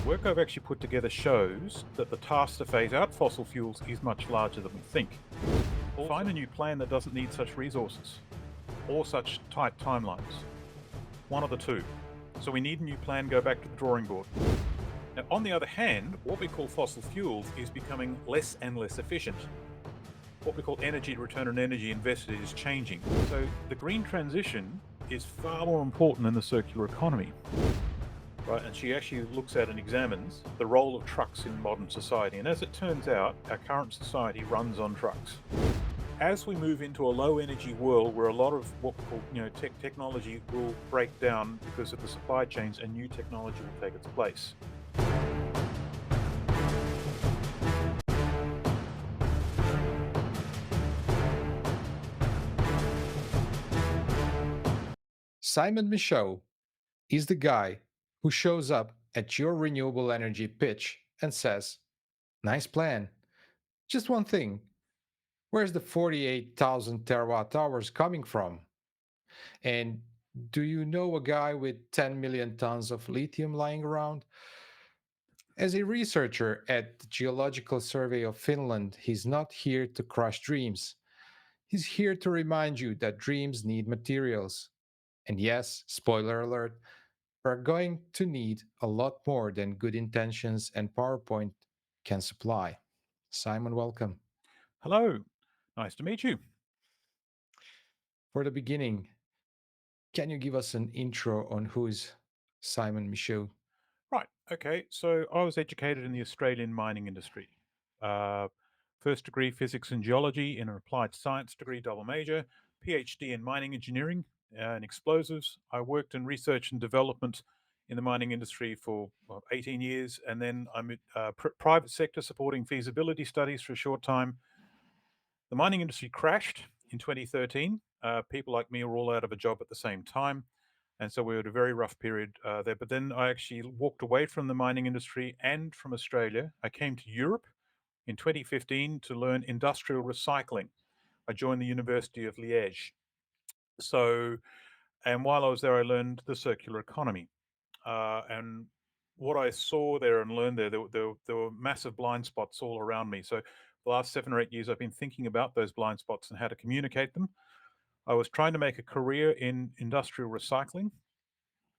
Work I've actually put together shows that the task to phase out fossil fuels is much larger than we think. Find a new plan that doesn't need such resources or such tight timelines. One of the two. So we need a new plan, go back to the drawing board. Now, on the other hand, what we call fossil fuels is becoming less and less efficient. What we call energy return on energy invested is changing. So the green transition is far more important than the circular economy. Right, and she actually looks at and examines the role of trucks in modern society. And as it turns out, our current society runs on trucks. As we move into a low energy world where a lot of what we call technology will break down because of the supply chains and new technology will take its place. Simon Michaux is the guy who shows up at your renewable energy pitch and says, "Nice plan. Just one thing. Where's the 48,000 terawatt hours coming from? And do you know a guy with 10 million tons of lithium lying around?" As a researcher at the Geological Survey of Finland, he's not here to crush dreams. He's here to remind you that dreams need materials. And yes, spoiler alert, we're going to need a lot more than good intentions and PowerPoint can supply. Simon, welcome. Hello, nice to meet you. For the beginning, can you give us an intro on who is Simon Michaux? Right, okay, so I was educated in the Australian mining industry. Uh, First degree physics and geology in an applied science degree, double major, PhD in mining engineering and explosives. I worked in research and development in the mining industry for 18 years, and then I'm in private sector supporting feasibility studies for a short time. The mining industry crashed in 2013. People like me were all out of a job at the same time. And so we were at a very rough period there. But then I actually walked away from the mining industry and from Australia. I came to Europe in 2015 to learn industrial recycling. I joined the University of Liège. So, and while I was there, I learned the circular economy. And what I saw there and learned there were massive blind spots all around me. So, the last 7 or 8 years, I've been thinking about those blind spots and how to communicate them. I was trying to make a career in industrial recycling,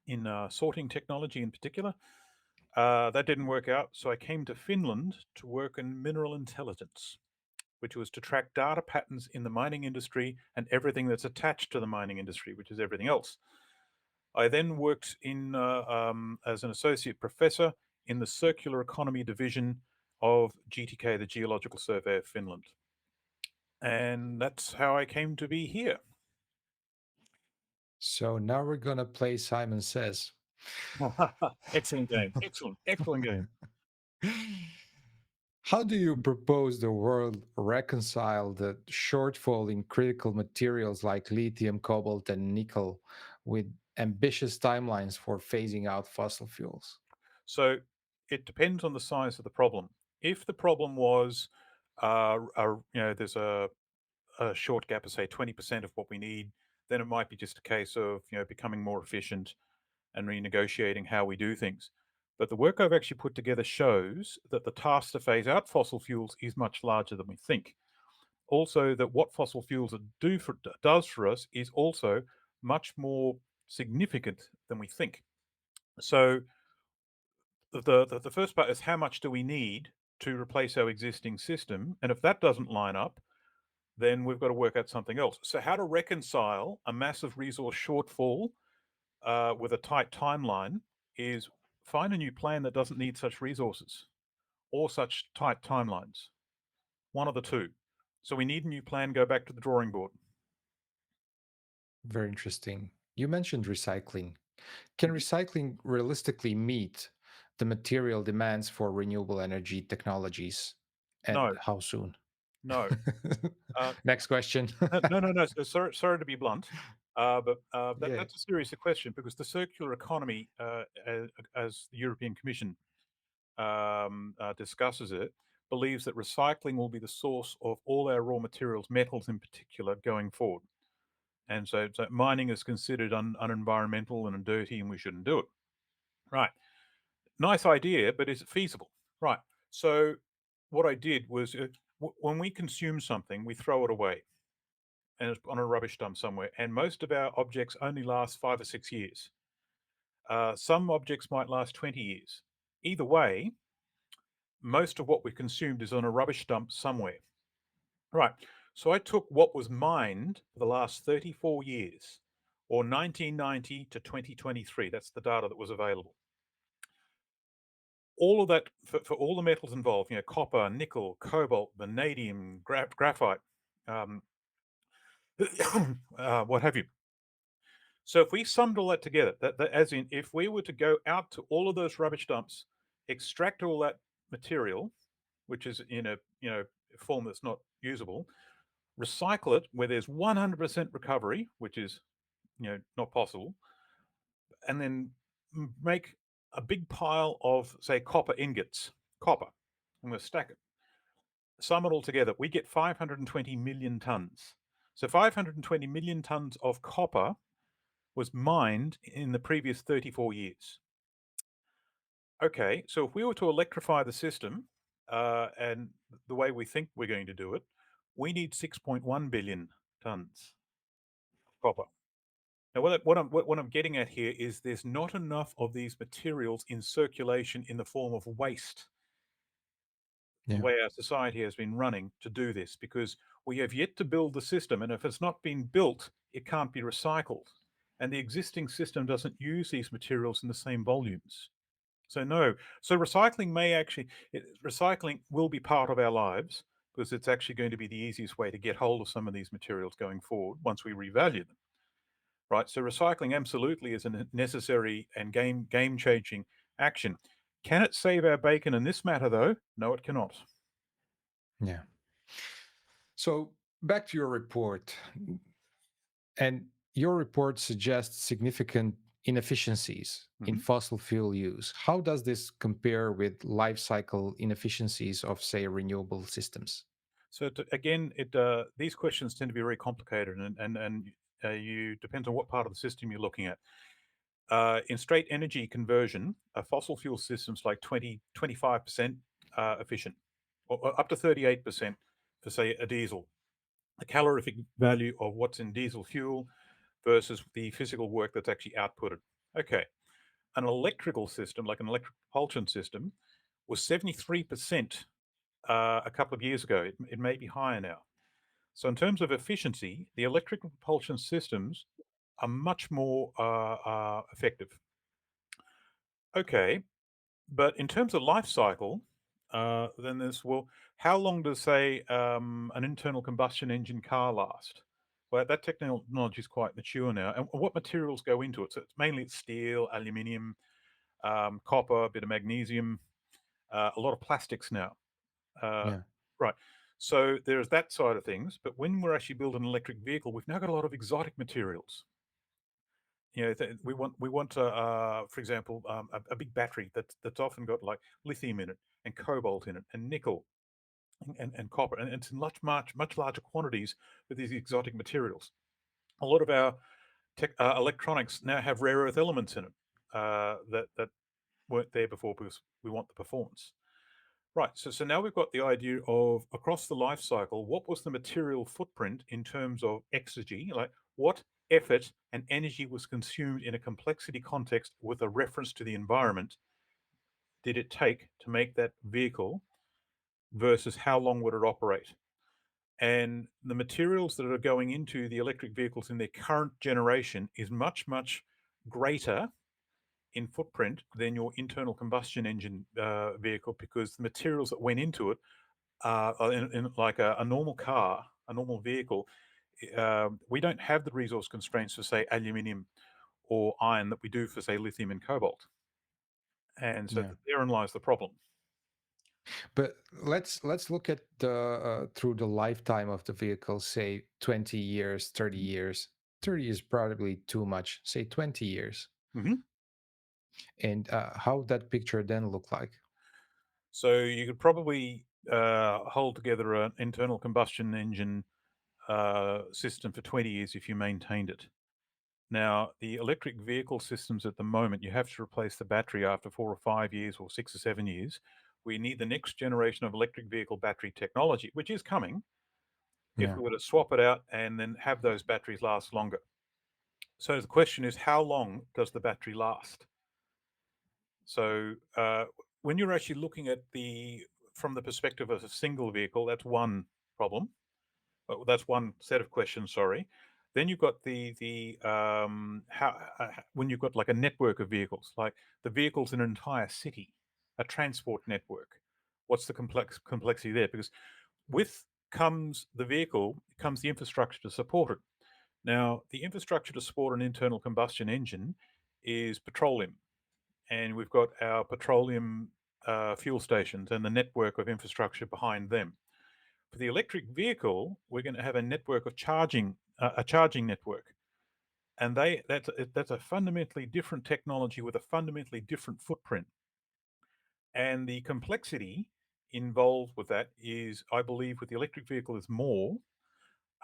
in sorting technology in particular. That didn't work out, so I came to Finland to work in mineral intelligence, which was to track data patterns in the mining industry and everything that's attached to the mining industry, which is everything else. I then worked in as an associate professor in the circular economy division of GTK, the Geological Survey of Finland. And that's how I came to be here. So now we're going to play Simon Says. Excellent game. Excellent, excellent game. How do you propose the world reconcile the shortfall in critical materials like lithium, cobalt, and nickel with ambitious timelines for phasing out fossil fuels? So it depends on the size of the problem. If the problem was, there's a short gap of say 20% of what we need, then it might be just a case of becoming more efficient and renegotiating how we do things. But the work I've actually put together shows that the task to phase out fossil fuels is much larger than we think. Also, that what fossil fuels does for us is also much more significant than we think. So the first part is how much do we need to replace our existing system, and if that doesn't line up, then we've got to work out something else. So how to reconcile a massive resource shortfall with a tight timeline is find a new plan that doesn't need such resources or such tight timelines. One of the two. So we need a new plan, go back to the drawing board. Very interesting. You mentioned recycling. Can Mhm. recycling realistically meet the material demands for renewable energy technologies? And No, how soon? no. Uh, Next question. no, no, no. So sorry to be blunt, but Yeah. that's a serious question because the circular economy, as the European Commission discusses it, believes that recycling will be the source of all our raw materials, metals in particular, going forward. And so mining is considered unenvironmental and dirty, and we shouldn't do it. Right. Nice idea, but is it feasible? Right. So what I did was when we consume something, we throw it away and it's on a rubbish dump somewhere. And most of our objects only last 5 or 6 years. Some objects might last 20 years. Either way, most of what we consumed is on a rubbish dump somewhere. Right. So I took what was mined for the last 34 years, or 1990 to 2023. That's the data that was available. All of that for all the metals involved, copper, nickel, cobalt, vanadium, graphite, um, what have you. So if we summed all that together, that as in, if we were to go out to all of those rubbish dumps, extract all that material, which is in a form that's not usable, recycle it where there's 100% recovery, which is not possible, and then make a big pile of say copper ingots, copper, and we'll stack it. Sum it all together, we get 520 million tons. So 520 million tons of copper was mined in the previous 34 years. Okay, so if we were to electrify the system and the way we think we're going to do it, we need 6.1 billion tons of copper. Now, what I'm getting at here is there's not enough of these materials in circulation in the form of waste, the Yeah. way our society has been running to do this, because we have yet to build the system. And if it's not been built, it can't be recycled. And the existing system doesn't use these materials in the same volumes. So no. So recycling will be part of our lives because it's actually going to be the easiest way to get hold of some of these materials going forward once we revalue them. Right. So recycling absolutely is a necessary and game changing action. Can it save our bacon in this matter though? No, it cannot. Yeah. So back to your report. And your report suggests significant inefficiencies in Mhm. fossil fuel use. How does this compare with life cycle inefficiencies of, say, renewable systems? So again, it these questions tend to be very complicated, and you depends on what part of the system you're looking at. In straight energy conversion, fossil fuel systems like 25% efficient, or up to 38% for say a diesel. The calorific value of what's in diesel fuel versus the physical work that's actually outputted. Okay, an electrical system like an electric propulsion system was 73% a couple of years ago. It may be higher now. So in terms of efficiency, the electric propulsion systems are much more effective. Okay, but in terms of life cycle, then there's, well, how long does say an internal combustion engine car last? Well, that technology is quite mature now, and what materials go into it? So it's mainly steel, aluminium, copper, a bit of magnesium, a lot of plastics now. Uh, Yeah. right. So there's that side of things. But when we're actually building an electric vehicle, we've now got a lot of exotic materials. We want for example, a big battery that's often got like lithium in it and cobalt in it and nickel and copper, and it's in much larger quantities with these exotic materials. A lot of our electronics now have rare earth elements in it that weren't there before because we want the performance. Right. So now we've got the idea of across the life cycle, what was the material footprint in terms of exergy? Like what effort and energy was consumed in a complexity context with a reference to the environment did it take to make that vehicle versus how long would it operate? And the materials that are going into the electric vehicles in their current generation is much greater in footprint than your internal combustion engine vehicle, because the materials that went into it in like a normal car, a normal vehicle, we don't have the resource constraints for say aluminium or iron that we do for say lithium and cobalt, and so Yeah. therein lies the problem. But let's look at the through the lifetime of the vehicle, say 20 years, 30 Mhm. years. 30 is probably too much, say 20 years. Mhm. And how that picture then look like? So you could probably hold together an internal combustion engine system for 20 years if you maintained it. Now, the electric vehicle systems at the moment, you have to replace the battery after 4 or 5 years or 6 or 7 years. We need the next generation of electric vehicle battery technology, which is coming, if Yeah. we were to swap it out and then have those batteries last longer. So the question is, how long does the battery last? So when you're actually looking at from the perspective of a single vehicle, that's one problem. That's one set of questions. Sorry. Then you've got the how when you've got like a network of vehicles, like the vehicles in an entire city, a transport network. What's the complexity there? Because with comes the vehicle, comes the infrastructure to support it. Now, the infrastructure to support an internal combustion engine is petroleum, and we've got our petroleum fuel stations and the network of infrastructure behind them. For the electric vehicle, we're going to have a network of charging, a charging network, and that's a fundamentally different technology with a fundamentally different footprint. And the complexity involved with that is, I believe, with the electric vehicle is more,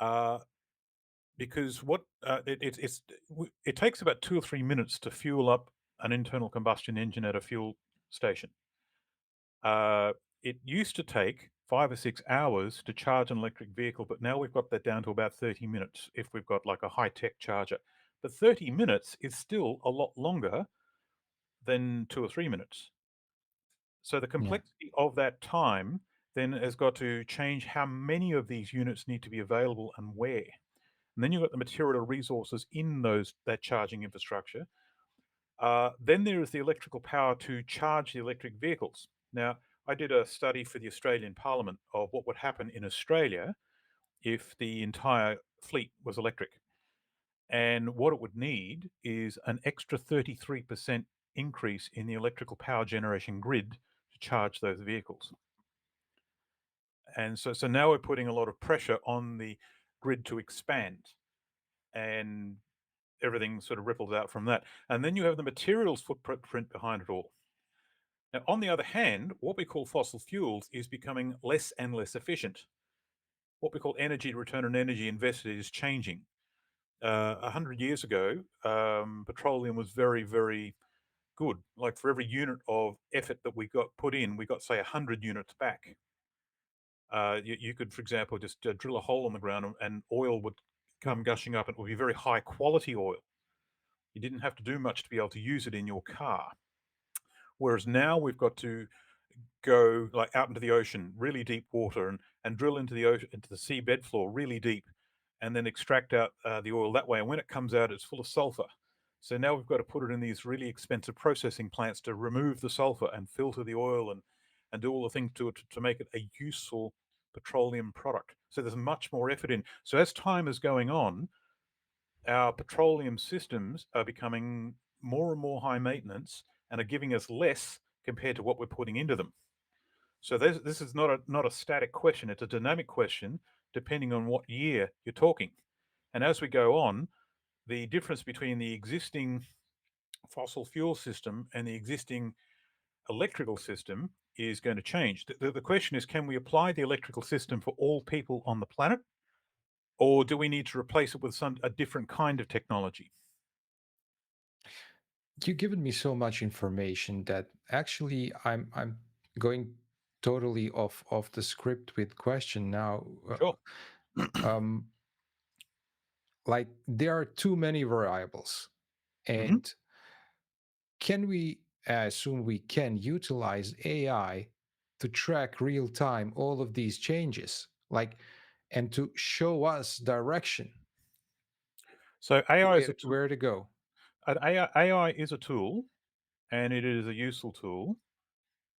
uh, because it takes about 2 or 3 minutes to fuel up an internal combustion engine at a fuel station. Uh, it used to take 5 or 6 hours to charge an electric vehicle, but now we've got that down to about 30 minutes if we've got like a high tech charger. But 30 minutes is still a lot longer than 2 or 3 minutes. So the Yeah. complexity of that time then has got to change how many of these units need to be available and where. And then you've got the material resources in that charging infrastructure. Then there is the electrical power to charge the electric vehicles. Now, I did a study for the Australian Parliament of what would happen in Australia if the entire fleet was electric. And what it would need is an extra 33% increase in the electrical power generation grid to charge those vehicles. And so now we're putting a lot of pressure on the grid to expand, and everything sort of ripples out from that. And then you have the materials footprint behind it all. Now, on the other hand, what we call fossil fuels is becoming less and less efficient. What we call energy return on energy invested is changing. 100 years ago, petroleum was very, very good. Like for every unit of effort that we got put in, we got say 100 units back. You could, for example, just drill a hole in the ground and oil would come gushing up, and it would be very high quality oil. You didn't have to do much to be able to use it in your car. Whereas now we've got to go like out into the ocean, really deep water, and drill into the ocean, into the seabed floor really deep, and then extract out the oil that way. And when it comes out, it's full of sulfur. So now we've got to put it in these really expensive processing plants to remove the sulfur and filter the oil and do all the things to it to make it a useful petroleum product. So there's much more effort in. So as time is going on, our petroleum systems are becoming more and more high maintenance and are giving us less compared to what we're putting into them. So this is not a static question; it's a dynamic question, depending on what year you're talking. And as we go on, the difference between the existing fossil fuel system and the existing electrical system is going to change. The question is, can we apply the electrical system for all people on the planet, or do we need to replace it with a different kind of technology? You've given me so much information that actually I'm going totally off the script with question now. Sure. Um, like there are too many variables, Hmm. and can we I assume we can utilize AI to track real time all of these changes, like, and to show us direction So AI is a tool. where to go? AI is a tool, and it is a useful tool,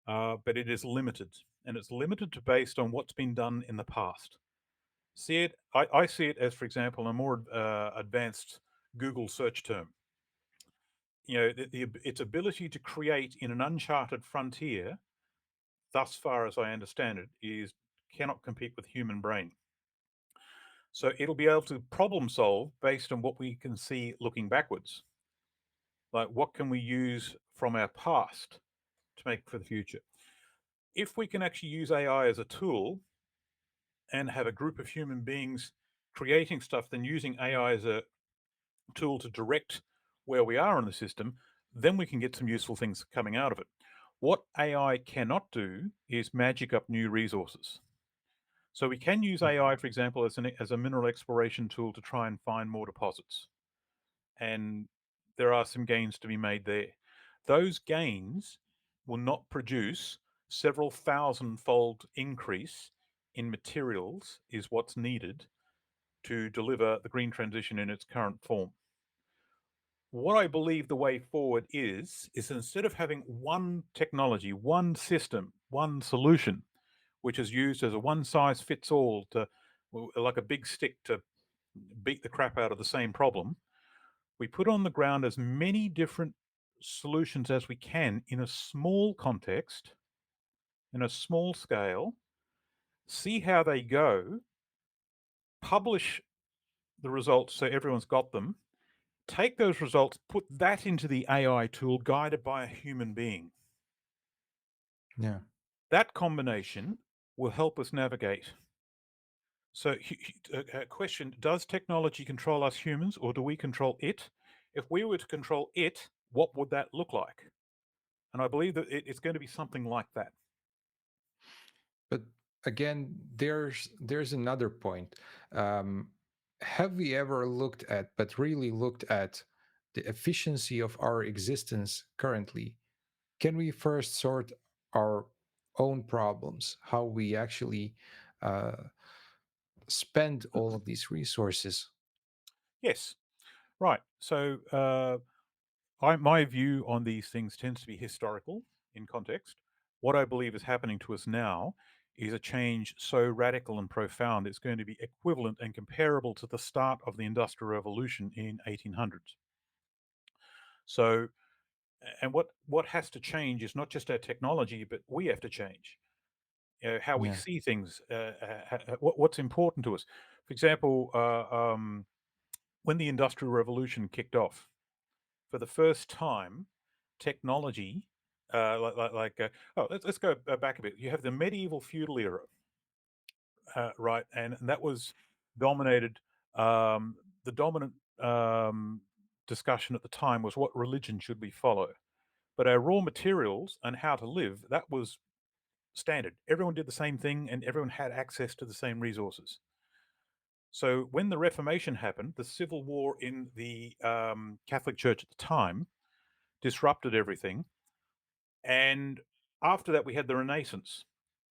but it is limited, and it's limited to based on what's been done in the past. I see it as, for example, a more advanced Google search term. Its ability to create in an uncharted frontier, thus far as I understand it, is cannot compete with human brain. So it'll be able to problem solve based on what we can see looking backwards. Like what can we use from our past to make for the future? If we can actually use AI as a tool and have a group of human beings creating stuff, then using AI tool to direct where we are in the system, then we can get some useful things coming out of it. What AI cannot do is magic up new resources. So we can use AI, for example, as a mineral exploration tool to try and find more deposits. And there are some gains to be made there. Those gains will not produce several thousand-fold increase in materials is what's needed to deliver the green transition in its current form. What I believe the way forward is instead of having one technology, one system, one solution, which is used as a one size fits all to, like a big stick to beat the crap out of the same problem, we put on the ground as many different solutions as we can in a small context, in a small scale, see how they go, publish the results so everyone's got them, take those results, put that into the AI tool guided by a human being. Yeah. That combination will help us navigate. So, question: does technology control us humans, or do we control it? If we were to control it, what would that look like? And I believe that it's going to be something like that. But again, there's another point. Um, have we ever looked at, but really looked at, the efficiency of our existence currently? Can we first sort our own problems, how we actually uh, spend all of these resources? Yes, right. So, my view on these things tends to be historical in context. What I believe is happening to us now is a change so radical and profound, it's going to be equivalent and comparable to the start of the Industrial Revolution in 1800s. So, and what has to change is not just our technology, but we have to change. How we Yeah. see things, what's important to us. For example, when the Industrial Revolution kicked off, for the first time, technology, let's go back a bit. You have the medieval feudal era, right, and that was dominated. Um, the dominant discussion at the time was what religion should we follow, but our raw materials and how to live, that was standard. Everyone did the same thing, and everyone had access to the same resources. So when the Reformation happened, the civil war in the Catholic Church at the time disrupted everything. And after that, we had the Renaissance.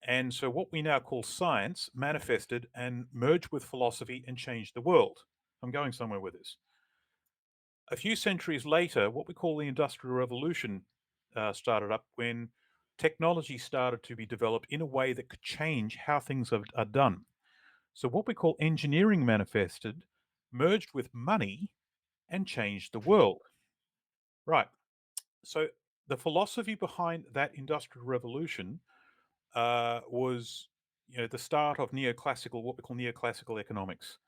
And so what we now call science manifested and merged with philosophy and changed the world. I'm going somewhere with this. A few centuries later, what we call the Industrial Revolution started up when technology started to be developed in a way that could change how things are done. So what we call engineering manifested, merged with money, and changed the world. Right. So the philosophy behind that industrial revolution was, the start of neoclassical, what we call neoclassical economics.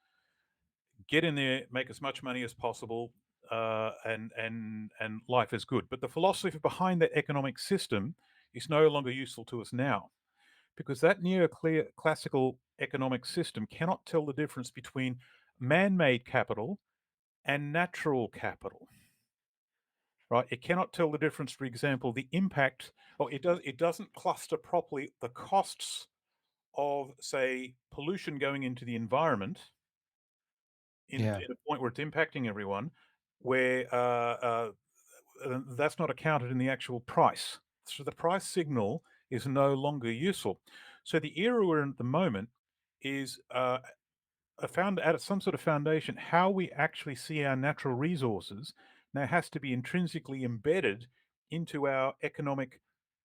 Get in there, make as much money as possible, and life is good. But the philosophy behind that economic system is no longer useful to us now because that neoclassical economic system cannot tell the difference between man-made capital and natural capital, right? It cannot tell the difference, for example, the impact, or it doesn't cluster properly the costs of, say, pollution going into the environment Yeah. in a point where it's impacting everyone, where that's not accounted in the actual price. So the price signal is no longer useful. So the era we're in at the moment is found at some sort of foundation. How we actually see our natural resources now has to be intrinsically embedded into our economic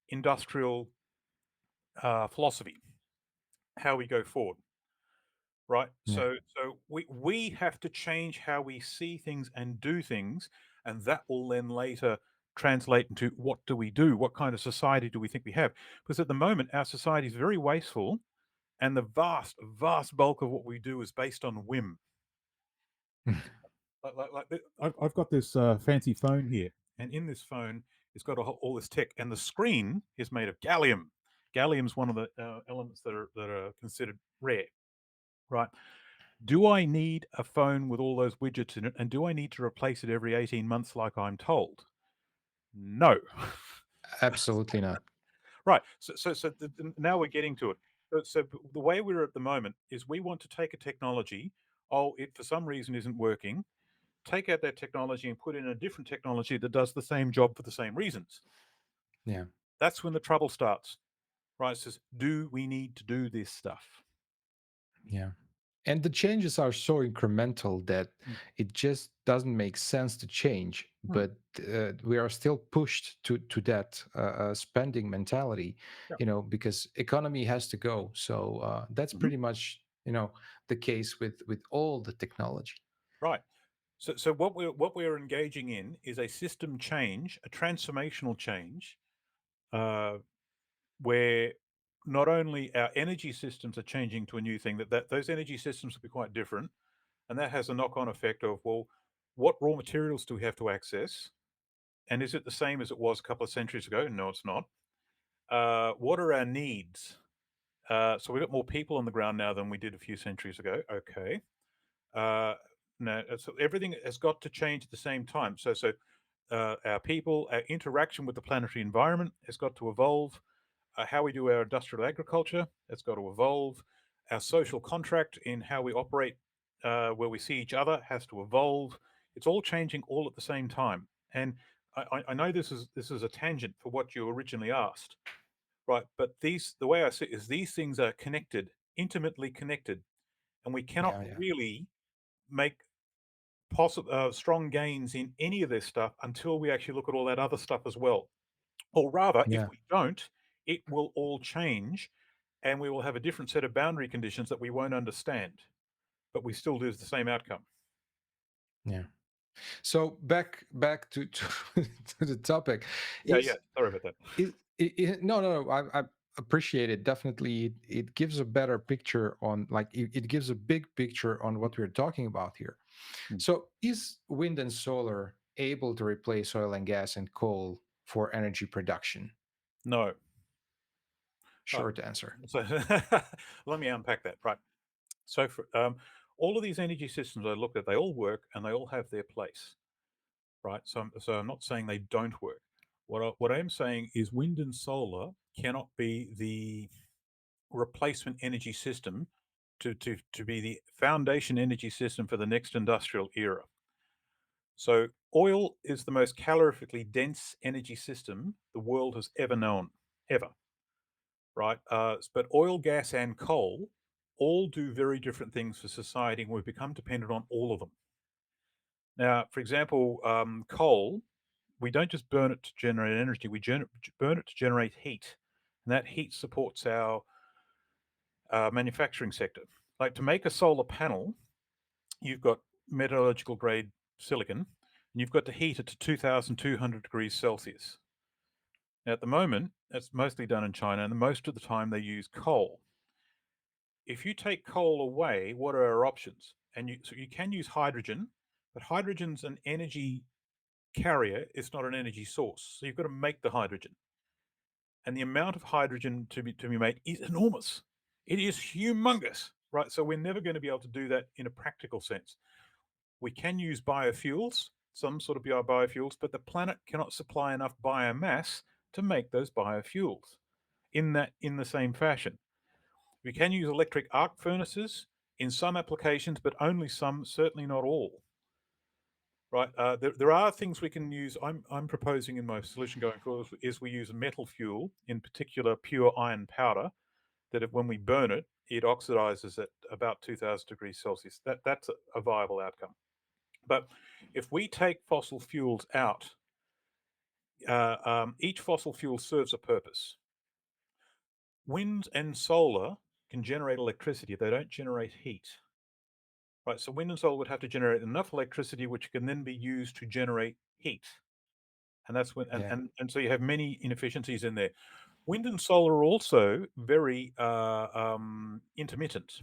industrial philosophy, how we go forward. Right. Yeah. So we have to change how we see things and do things, and that will then later translate into what do we do? What kind of society do we think we have? Because at the moment, our society is very wasteful, and the vast bulk of what we do is based on whim. I've got this fancy phone here, and in this phone, it's got all this tech, and the screen is made of gallium. Gallium is one of the elements that are considered rare, right? Do I need a phone with all those widgets in it, and do I need to replace it every 18 months like I'm told? No. Absolutely not. Right. Now we're getting to it. The way we're at the moment is we want to take a technology. Oh, it for some reason isn't working. Take out that technology and put in a different technology that does the same job for the same reasons. Yeah. That's when the trouble starts. Right? It says, do we need to do this stuff? Yeah. And the changes are so incremental that Mm, it just doesn't make sense to change. mm, But we are still pushed to that spending mentality, yeah. because economy has to go. So that's Mhm. pretty much the case with all the technology. Right. So what we're engaging in is a system change, a transformational change, uh, where not only our energy systems are changing to a new thing, that those energy systems will be quite different, and that has a knock-on effect of, well, what raw materials do we have to access, and is it the same as it was a couple of centuries ago? No, it's not. What are our needs? So we've got more people on the ground now than we did a few centuries ago. Okay. Uh, no, so everything has got to change at the same time. Our people, our interaction with the planetary environment has got to evolve. How we do our industrial agriculture has got to evolve. Our social contract in how we operate, where we see each other, has to evolve. It's all changing all at the same time. And I know this is a tangent for what you originally asked, right? But the way I see it is these things are connected, intimately connected, and we cannot Yeah, yeah, really make possible strong gains in any of this stuff until we actually look at all that other stuff as well. Or rather, if yeah, we don't, it will all change, and we will have a different set of boundary conditions that we won't understand, but we still lose the same outcome. yeah. So back to to the topic Yeah, yeah. is Sorry about that. no, no, no, I appreciate it. Definitely, it gives a better picture on, like, it gives a big picture on what we're talking about here. Mm. So is wind and solar able to replace oil and gas and coal for energy production? No. Right. Short answer. So let me unpack that. Right. So for all of these energy systems I looked at, they all work and they all have their place. Right. So I'm not saying they don't work. What I am saying is wind and solar cannot be the replacement energy system to be the foundation energy system for the next industrial era. So oil is the most calorifically dense energy system the world has ever known, ever. Right? But oil, gas, and coal all do very different things for society, and we've become dependent on all of them. Now, for example, coal, we don't just burn it to generate energy; burn it to generate heat, and that heat supports our manufacturing sector. Like to make a solar panel, you've got metallurgical grade silicon, and you've got to heat it to 2,200 degrees Celsius. Now, at the moment, that's mostly done in China, and most of the time they use coal. If you take coal away, what are our options? So you can use hydrogen, but hydrogen's an energy carrier, it's not an energy source. So you've got to make the hydrogen. And the amount of hydrogen to be made is enormous. It is humongous, right? So we're never going to be able to do that in a practical sense. We can use biofuels, some sort of biofuels, but the planet cannot supply enough biomass to make those biofuels in the same fashion. We can use electric arc furnaces in some applications, but only some, certainly not all. Right? There are things we can use. I'm proposing in my solution going forward is we use metal fuel, in particular pure iron powder, that when we burn it, it oxidizes at about 2,000 degrees Celsius. That's a viable outcome. But if we take fossil fuels out, each fossil fuel serves a purpose. Wind and solar can generate electricity. They don't generate heat. Right, so wind and solar would have to generate enough electricity which can then be used to generate heat. And that's when Yeah, and so you have many inefficiencies in there. Wind and solar are also very intermittent.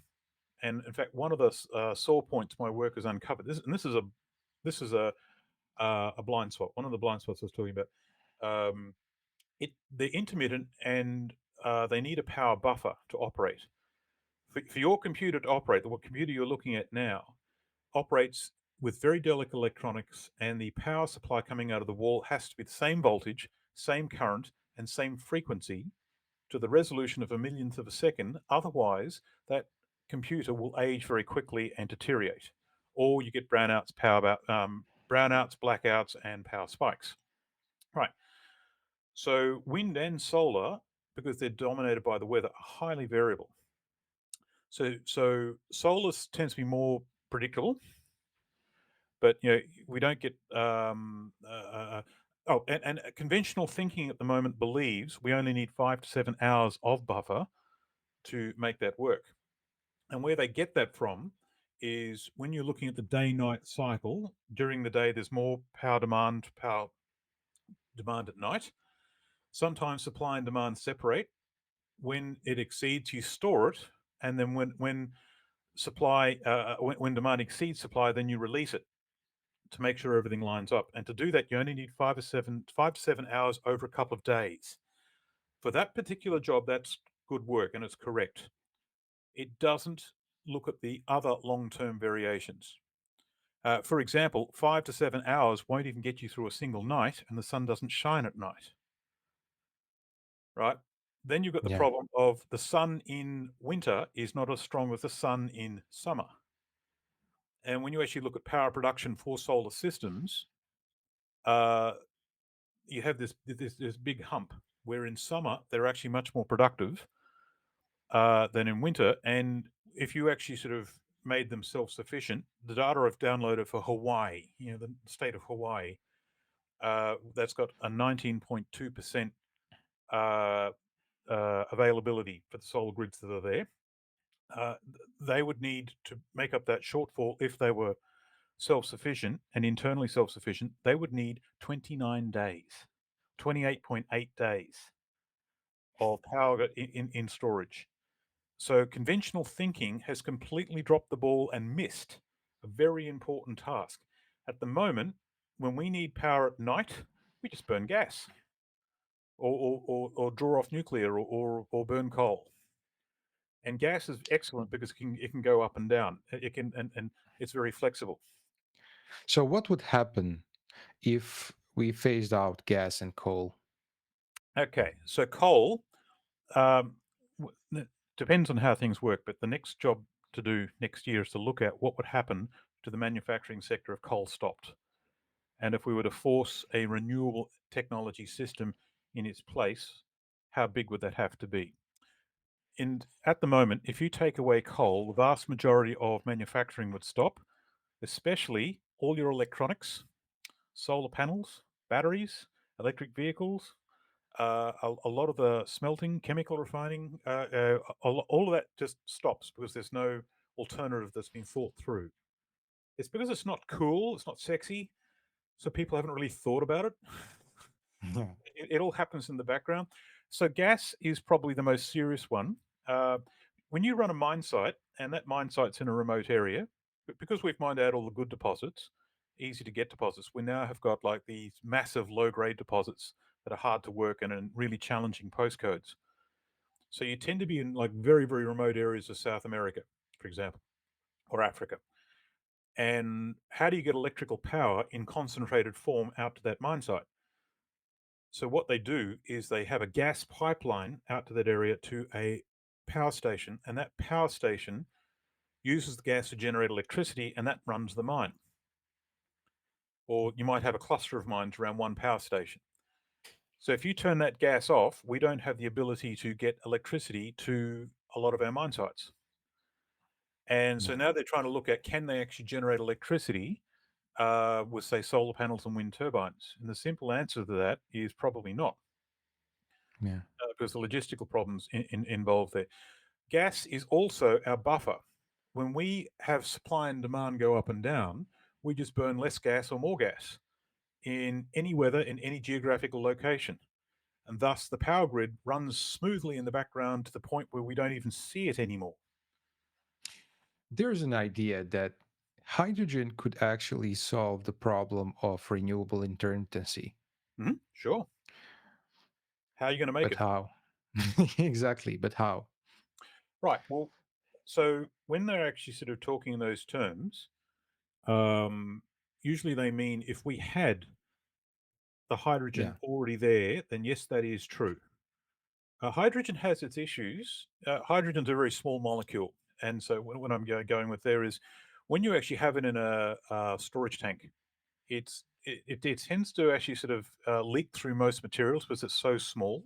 And in fact, one of the sore points my work has uncovered this is a blind spot. One of the blind spots I was talking about. Um, they're intermittent and they need a power buffer to operate. For your computer to operate, the computer you're looking at now operates with very delicate electronics, and the power supply coming out of the wall has to be the same voltage, same current, and same frequency to the resolution of a millionth of a second. Otherwise, that computer will age very quickly and deteriorate, or you get brownouts, blackouts, and power spikes. Right. So wind and solar, because they're dominated by the weather, are highly variable. So solar tends to be more predictable, but we don't get and conventional thinking at the moment believes we only need 5 to 7 hours of buffer to make that work. And where they get that from is when you're looking at the day night cycle. During the day there's more power demand at night. Sometimes supply and demand separate. When it exceeds, you store it, and then when demand exceeds supply, then you release it to make sure everything lines up. And to do that, you only need 5 to 7 hours over a couple of days. For that particular job, that's good work and it's correct. It doesn't look at the other long-term variations. For example, 5 to 7 hours won't even get you through a single night, and the sun doesn't shine at night, right? Then you've got the Yeah. problem of the sun in winter is not as strong as the sun in summer. And when you actually look at power production for solar systems, uh, you have this big hump where in summer they're actually much more productive than in winter. And if you actually sort of made them self-sufficient, the data I've downloaded for Hawaii, the state of Hawaii, that's got a 19.2% uh, availability for the solar grids that are there. Uh, they would need to make up that shortfall if they were self-sufficient and internally self-sufficient. They would need 29 days, 28.8 days of power in storage. So conventional thinking has completely dropped the ball and missed a very important task. At the moment, when we need power at night, we just burn gas or draw off nuclear or burn coal. And gas is excellent because it can go up and down. It can and it's very flexible. So, what would happen if we phased out gas and coal? Okay, so coal um, depends on how things work, but the next job to do next year is to look at what would happen to the manufacturing sector if coal stopped. And if we were to force a renewable technology system in its place, how big would that have to be? And at the moment, if you take away coal, the vast majority of manufacturing would stop, especially all your electronics, solar panels, batteries, electric vehicles, a lot of the smelting, chemical refining, all of that just stops because there's no alternative that's been thought through. It's because it's not cool, it's not sexy, so people haven't really thought about it. Yeah. It all happens in the background. So gas is probably the most serious one. Uh, when you run a mine site, and that mine site's in a remote area, but because we've mined out all the good deposits, easy to get deposits, we now have got like these massive low grade deposits that are hard to work and in really challenging postcodes. So you tend to be in like very, very remote areas of South America, for example, or Africa. And how do you get electrical power in concentrated form out to that mine site? So what they do is they have a gas pipeline out to that area to a power station, and that power station uses the gas to generate electricity, and that runs the mine. Or you might have a cluster of mines around one power station. So if you turn that gas off, we don't have the ability to get electricity to a lot of our mine sites. And so Yeah. now they're trying to look at can they actually generate electricity with, say, solar panels and wind turbines? And the simple answer to that is probably not, Yeah. because the logistical problems involved there. Gas is also our buffer. When we have supply and demand go up and down, we just burn less gas or more gas in any weather, in any geographical location. And thus the power grid runs smoothly in the background to the point where we don't even see it anymore. There's an idea that hydrogen could actually solve the problem of renewable intermittency. Sure. How are you going to make But it? how? Exactly, but how? Right. Well, So when they're actually sort of talking in those terms, um, usually they mean if we had the hydrogen Yeah. already there, then yes, that is true. Hydrogen has its issues. Hydrogen's a very small molecule, and so when I'm going with there is when you actually have it in a storage tank, it tends to actually sort of leak through most materials because it's so small,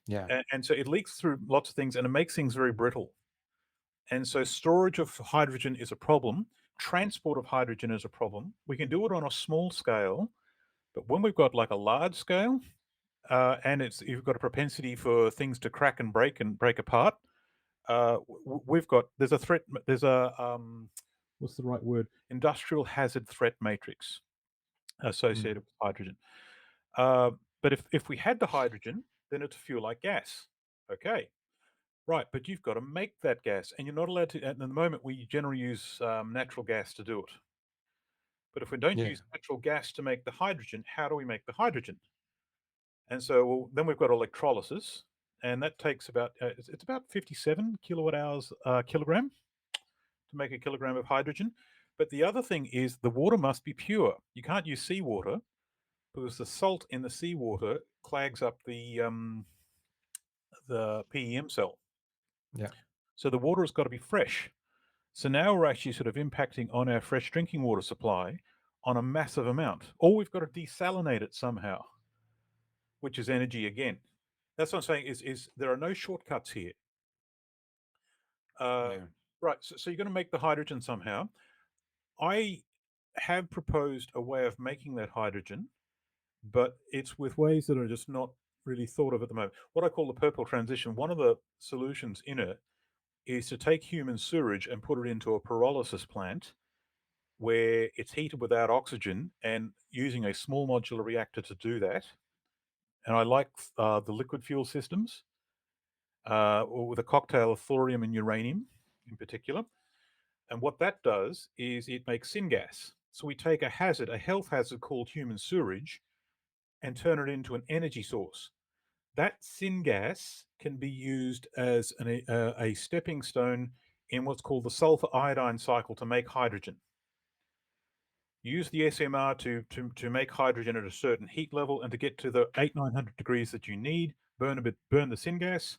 Yeah. and so it leaks through lots of things, and it makes things very brittle. And so storage of hydrogen is a problem. Transport of hydrogen is a problem. We can do it on a small scale, but when we've got like a large scale, and it's you've got a propensity for things to crack and break apart. We've got there's a threat. There's a what's the right word? Industrial hazard threat matrix Mm. associated with hydrogen. Uh, but if we had the hydrogen, then it's a fuel like gas. Okay, right. But you've got to make that gas, and you're not allowed to. At the moment, we generally use natural gas to do it. But if we don't Yeah. use natural gas to make the hydrogen, how do we make the hydrogen? And so then we've got electrolysis, and that takes about it's about 57 kilowatt hours kilogram to make a kilogram of hydrogen. But the other thing is the water must be pure. You can't use seawater because the salt in the seawater clogs up the PEM cell. Yeah. So the water has got to be fresh. So now we're actually sort of impacting on our fresh drinking water supply on a massive amount. Or we've got to desalinate it somehow, which is energy again. That's what I'm saying is there are no shortcuts here. Uh, Yeah. right. So you're going to make the hydrogen somehow. I have proposed a way of making that hydrogen, but it's with ways that are just not really thought of at the moment. What I call the purple transition, one of the solutions in it is to take human sewage and put it into a pyrolysis plant where it's heated without oxygen and using a small modular reactor to do that. And I like the liquid fuel systems or with a cocktail of thorium and uranium in particular. And what that does is it makes syngas. So we take a hazard, a health hazard called human sewage, and turn it into an energy source. That syngas can be used as a stepping stone in what's called the sulfur iodine cycle to make hydrogen. Use the SMR to make hydrogen at a certain heat level and to get to the 900 degrees that you need, burn the syngas.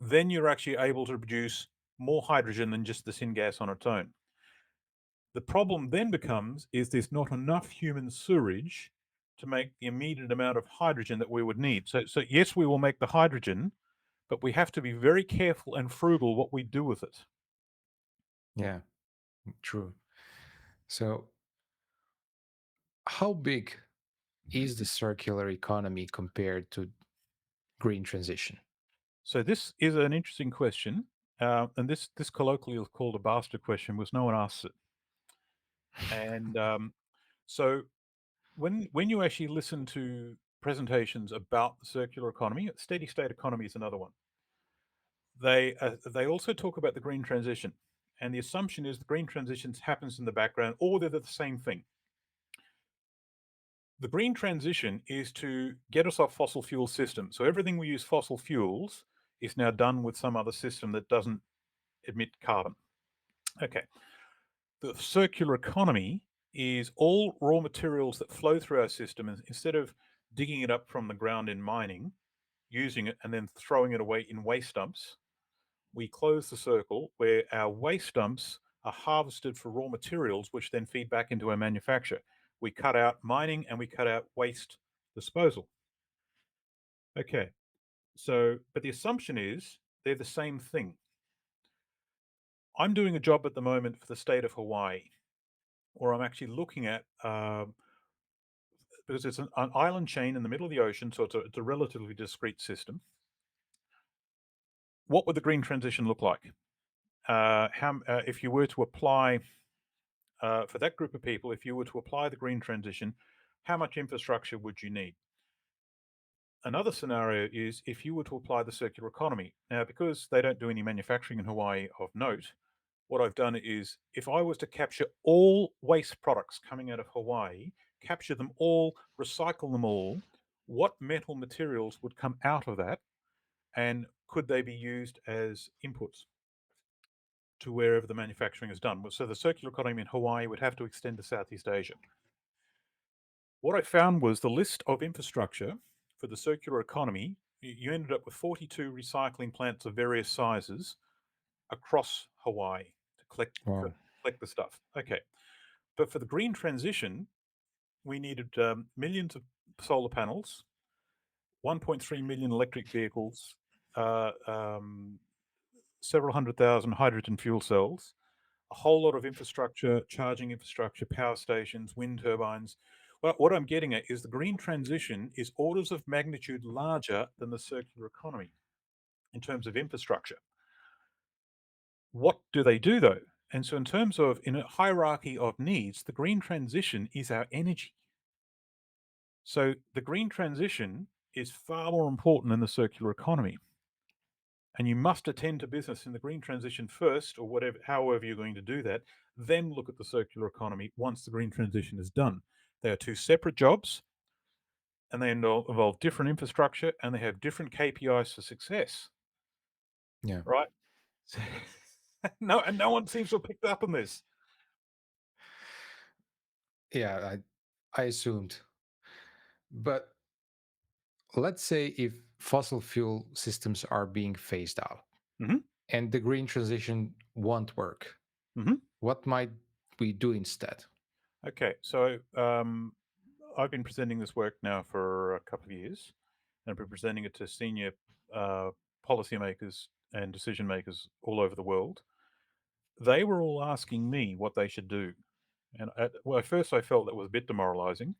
Then you're actually able to produce more hydrogen than just the syngas on its own. The problem then becomes is there's not enough human sewage to make the immediate amount of hydrogen that we would need. So yes, we will make the hydrogen, but we have to be very careful and frugal what we do with it. Yeah. True. So, how big is the circular economy compared to green transition? So this is an interesting question, and this colloquially is called a bastard question, because no one asks it. And so when you actually listen to presentations about the circular economy, steady state economy is another one. They also talk about the green transition, and the assumption is the green transition happens in the background, or they're the same thing. The green transition is to get us off fossil fuel systems. So everything we use fossil fuels is now done with some other system that doesn't emit carbon. Okay. The circular economy is all raw materials that flow through our system, and instead of digging it up from the ground in mining, using it and then throwing it away in waste dumps, we close the circle where our waste dumps are harvested for raw materials, which then feed back into our manufacture. We cut out mining and we cut out waste disposal. Okay. So, but the assumption is they're the same thing. I'm doing a job at the moment for the state of Hawaii, where I'm actually looking at because it's an island chain in the middle of the ocean, so it's a relatively discrete system. What would the green transition look like? If you were to apply for that group of people, if you were to apply the green transition, how much infrastructure would you need? Another scenario is if you were to apply the circular economy. Now, because they don't do any manufacturing in Hawaii of note, what I've done is if I was to capture all waste products coming out of Hawaii, capture them all, recycle them all, what metal materials would come out of that and could they be used as inputs? to wherever the manufacturing is done. So the circular economy in Hawaii would have to extend to Southeast Asia. What I found was the list of infrastructure for the circular economy. You ended up with 42 recycling plants of various sizes across Hawaii to Wow. collect the stuff. Okay, but for the green transition, we needed millions of solar panels, 1.3 million electric vehicles, uh, um, several hundred thousand hydrogen fuel cells, a whole lot of infrastructure, charging infrastructure, power stations, wind turbines. Well, what I'm getting at is the green transition is orders of magnitude larger than the circular economy in terms of infrastructure. What do they do though? And so, in terms of in a hierarchy of needs, the green transition is our energy. So, the green transition is far more important than the circular economy. And you must attend to business in the green transition first, or whatever, however you're going to do that, then look at the circular economy once the green transition is done. They are two separate jobs, and they involve different infrastructure, and they have different KPIs for success, Yeah. right? No, and no one seems to have picked up on this. Yeah, I assumed. But let's say if fossil fuel systems are being phased out Hmm. and the green transition won't work, Hmm. what might we do instead? Okay, so I've been presenting this work now for a couple of years, and I've been presenting it to senior uh, policymakers and decision makers all over the world. They were all asking me what they should do, and well, at first I felt that was a bit demoralising.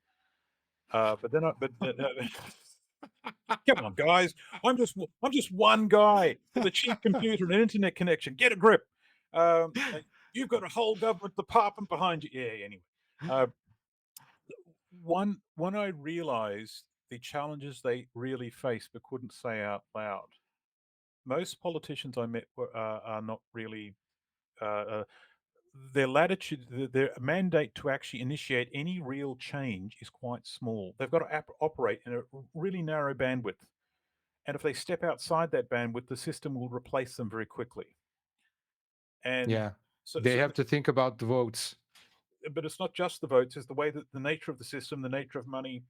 But then, come on, guys, I'm just one guy with a cheap computer and an internet connection. Get a grip. You've got a whole government department behind you. Yeah. Anyway, uh, one I realised the challenges they really face but couldn't say out loud. Most politicians I met are not really uh, uh, their latitude, their mandate to actually initiate any real change is quite small. They've got to operate in a really narrow bandwidth. And if they step outside that bandwidth, the system will replace them very quickly. And Yeah. so, They have to think about the votes. but it's not just the votes; it's the way that the nature of the system, the nature of money.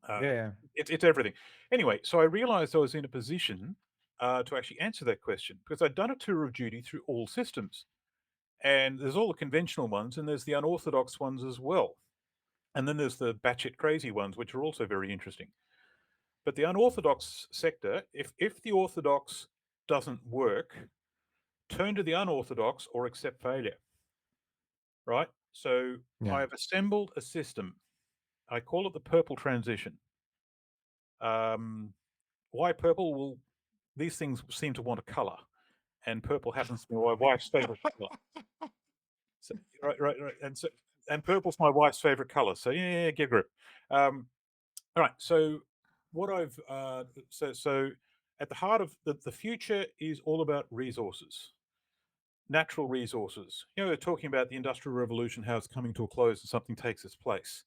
Uh, Yeah. it's everything. Anyway, so I realised I was in a position to actually answer that question because I'd done a tour of duty through all systems, and there's all the conventional ones, and there's the unorthodox ones as well. And then there's the batshit crazy ones, which are also very interesting. But the unorthodox sector, if the orthodox doesn't work, turn to the unorthodox or accept failure, right? So Yeah. I've assembled a system. I call it the purple transition. Um, why purple? Well, these things seem to want a color, and purple happens to be my wife's favorite color. So, right. And purple's my wife's favorite color. So yeah, get a grip. Um, All right. So what I've so at the heart of the future is all about resources, natural resources. You know, we're talking about the industrial revolution, how it's coming to a close and something takes its place.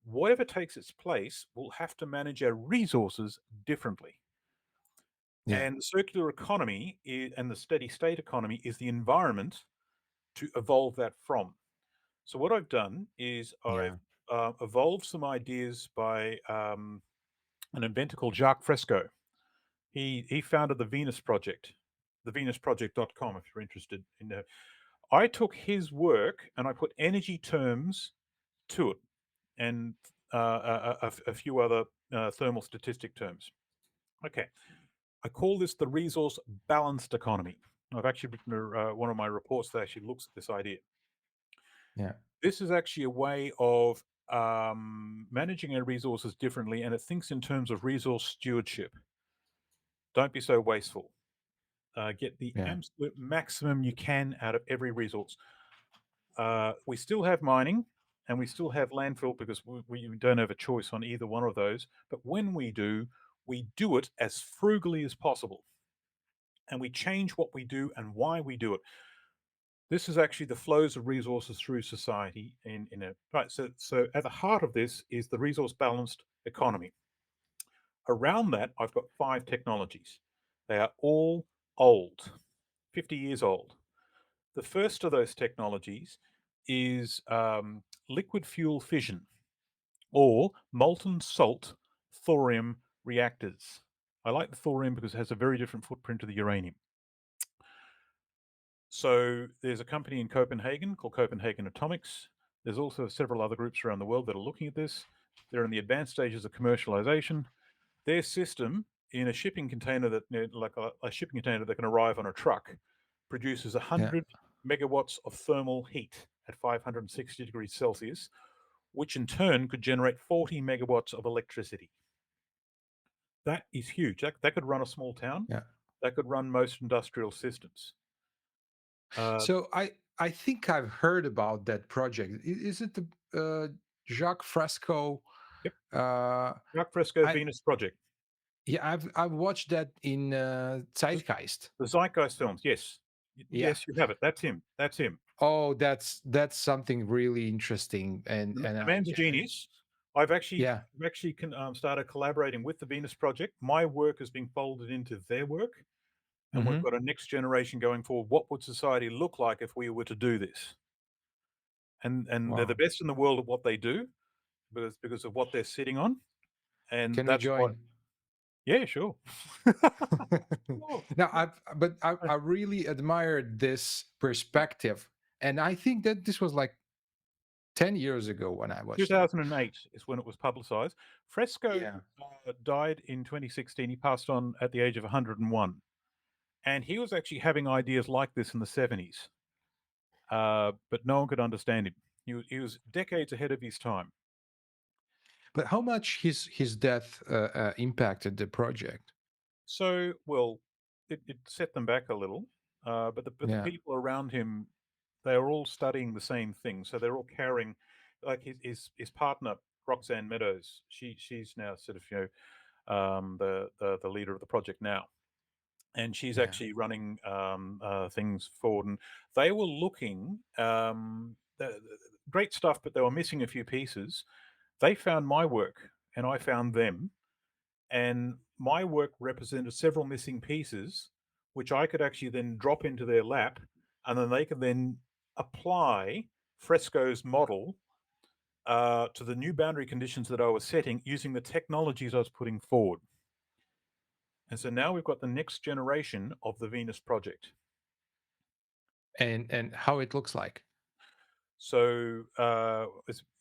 Whatever takes its place will have to manage our resources differently. Yeah. And the circular economy and the steady state economy is the environment to evolve that from. So what I've done is I've Yeah. evolved some ideas by an inventor called Jacques Fresco. He founded the Venus Project, thevenusproject.com, if you're interested in that. I took his work and I put energy terms to it and a few other thermal statistic terms. Okay. I call this the resource balanced economy. I've actually written one of my reports that actually looks at this idea. Yeah. This is actually a way of managing our resources differently, and it thinks in terms of resource stewardship. Don't be so wasteful. Get the Yeah. absolute maximum you can out of every resource. We still have mining and we still have landfill because we don't have a choice on either one of those. But when we do it as frugally as possible and we change what we do and why we do it. This is actually the flows of resources through society in a right. So at the heart of this is the resource balanced economy. Around that, I've got 5 technologies. They are all old, 50 years old. The first of those technologies is liquid fuel fission or molten salt thorium reactors. I like the thorium because it has a very different footprint to the uranium. So there's a company in Copenhagen called Copenhagen Atomics. There's also several other groups around the world that are looking at this. They're in the advanced stages of commercialization. Their system in a shipping container that, like a shipping container that can arrive on a truck, produces Yeah. 100 megawatts of thermal heat at 560 degrees Celsius, which in turn could generate 40 megawatts of electricity. That is huge. That could run a small town. Yeah. That could run most industrial systems. Uh, So I think I've heard about that project. Is it the Jacques Fresco? yep, Uh, Jacques Fresco I Venus Project. Yeah, I've watched that in The, Zeitgeist. the Zeitgeist films. Yes, Yeah. yes, you have it. That's him. That's him. Oh, that's something really interesting, and The I man's a genius. I've actually yeah. I've actually started collaborating with the Venus Project. My work is being folded into their work, and we've Hmm. got a next generation going forward. What would society look like if we were to do this? And they're the Wow. best in the world at what they do because of what they're sitting on, and Can we that's what. join? Yeah, sure. Sure. Now, I really admired this perspective, and I think that this was like 10 years ago when I watched it. 2008 is when it was publicized. Fresco Yeah. died in 2016. He passed on at the age of 101. And he was actually having ideas like this in the 70s, but no one could understand him. He was decades ahead of his time. But how much his death impacted the project? So, well, it set them back a little, but the Yeah. people around him, they are all studying the same thing. So they're all carrying, like his partner Roxanne Meadows. She's now sort of the leader of the project now, and she's Yeah. actually running things forward. And they were looking great stuff, but they were missing a few pieces. They found my work, and I found them, and my work represented several missing pieces, which I could actually then drop into their lap, and then they could then apply Fresco's model to the new boundary conditions that I was setting using the technologies I was putting forward. And so now we've got the next generation of the Venus project. And how it looks like. So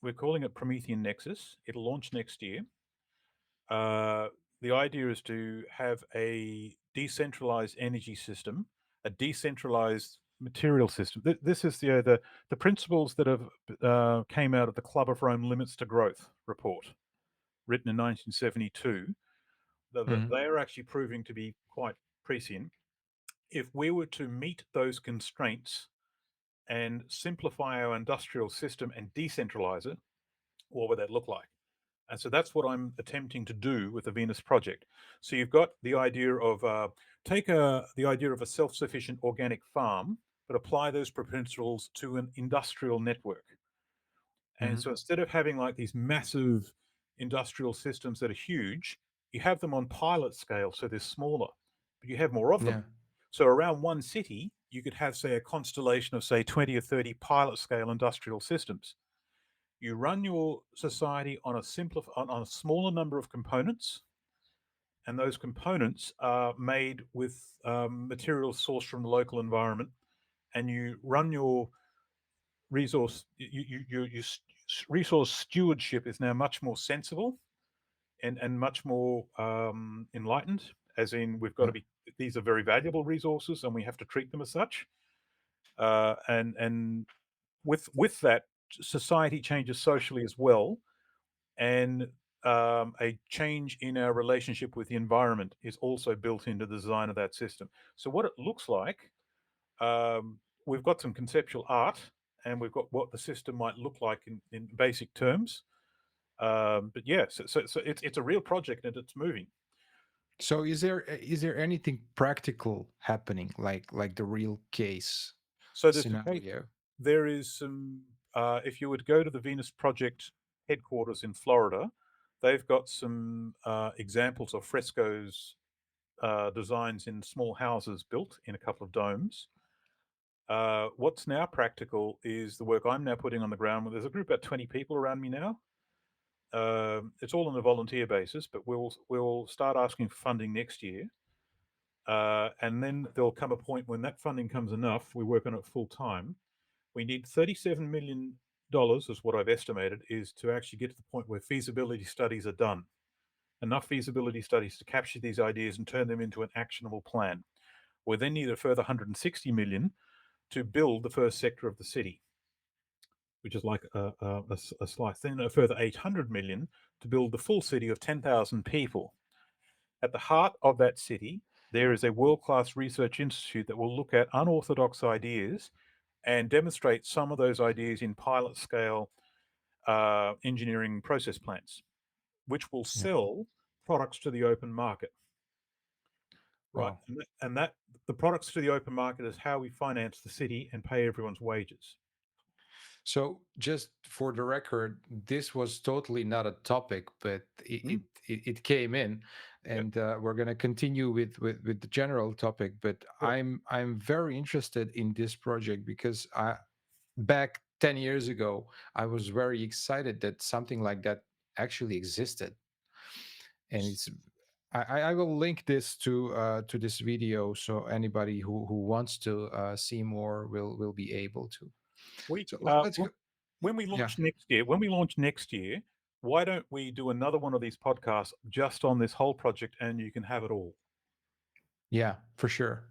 we're calling it Promethean Nexus. It'll launch next year. Uh, the idea is to have a decentralized energy system, a decentralized material system. This is the principles that have came out of the Club of Rome Limits to Growth report, written in 1972. Mhm. They are actually proving to be quite prescient. If we were to meet those constraints and simplify our industrial system and decentralize it, what would that look like? And so that's what I'm attempting to do with the Venus project. So you've got the idea of the idea of a self-sufficient organic farm, but apply those principles to an industrial network. And Mhm. so instead of having like these massive industrial systems that are huge, you have them on pilot scale, so they're smaller, but you have more of them. Yeah. So around one city, you could have, say, a constellation of, say, 20 or 30 pilot scale industrial systems. You run your society on on a smaller number of components, and those components are made with materials sourced from the local environment. And you run your resource stewardship is now much more sensible and much more enlightened. As in, we've got to Yeah. be these are very valuable resources, and we have to treat them as such. And with that, society changes socially as well, and a change in our relationship with the environment is also built into the design of that system. So what it looks like, we've got some conceptual art, and we've got what the system might look like in basic terms. But yeah, so it's a real project and it's moving. So is there anything practical happening, like the real case So scenario? there is some. If you would go to the Venus Project headquarters in Florida, they've got some examples of frescoes designs in small houses built in a couple of domes. What's now practical is the work I'm now putting on the ground. There's a group about 20 people around me now. It's all on a volunteer basis, but we'll start asking for funding next year, and then there'll come a point when that funding comes enough. We work on it full time. We need $37 million, is what I've estimated, is to actually get to the point where feasibility studies are done. Enough feasibility studies to capture these ideas and turn them into an actionable plan. We then need a further 160 million to build the first sector of the city, which is like a slice. Then a further 800 million to build the full city of 10,000 people. At the heart of that city, there is a world-class research institute that will look at unorthodox ideas and demonstrate some of those ideas in pilot scale engineering process plants, which will Yeah. sell products to the open market. Right, Wow. and that the products to the open market is how we finance the city and pay everyone's wages. So, just for the record, this was totally not a topic, but Mm, it came in, yep, and we're going to continue with the general topic. But sure. I'm very interested in this project because I back 10 years ago I was very excited that something like that actually existed, and it's I will link this to this video so anybody who wants to see more will be able to. We So let's go. w- when we Yeah, launch next year, why don't we do another one of these podcasts just on this whole project, and you can have it all. yeah, for sure.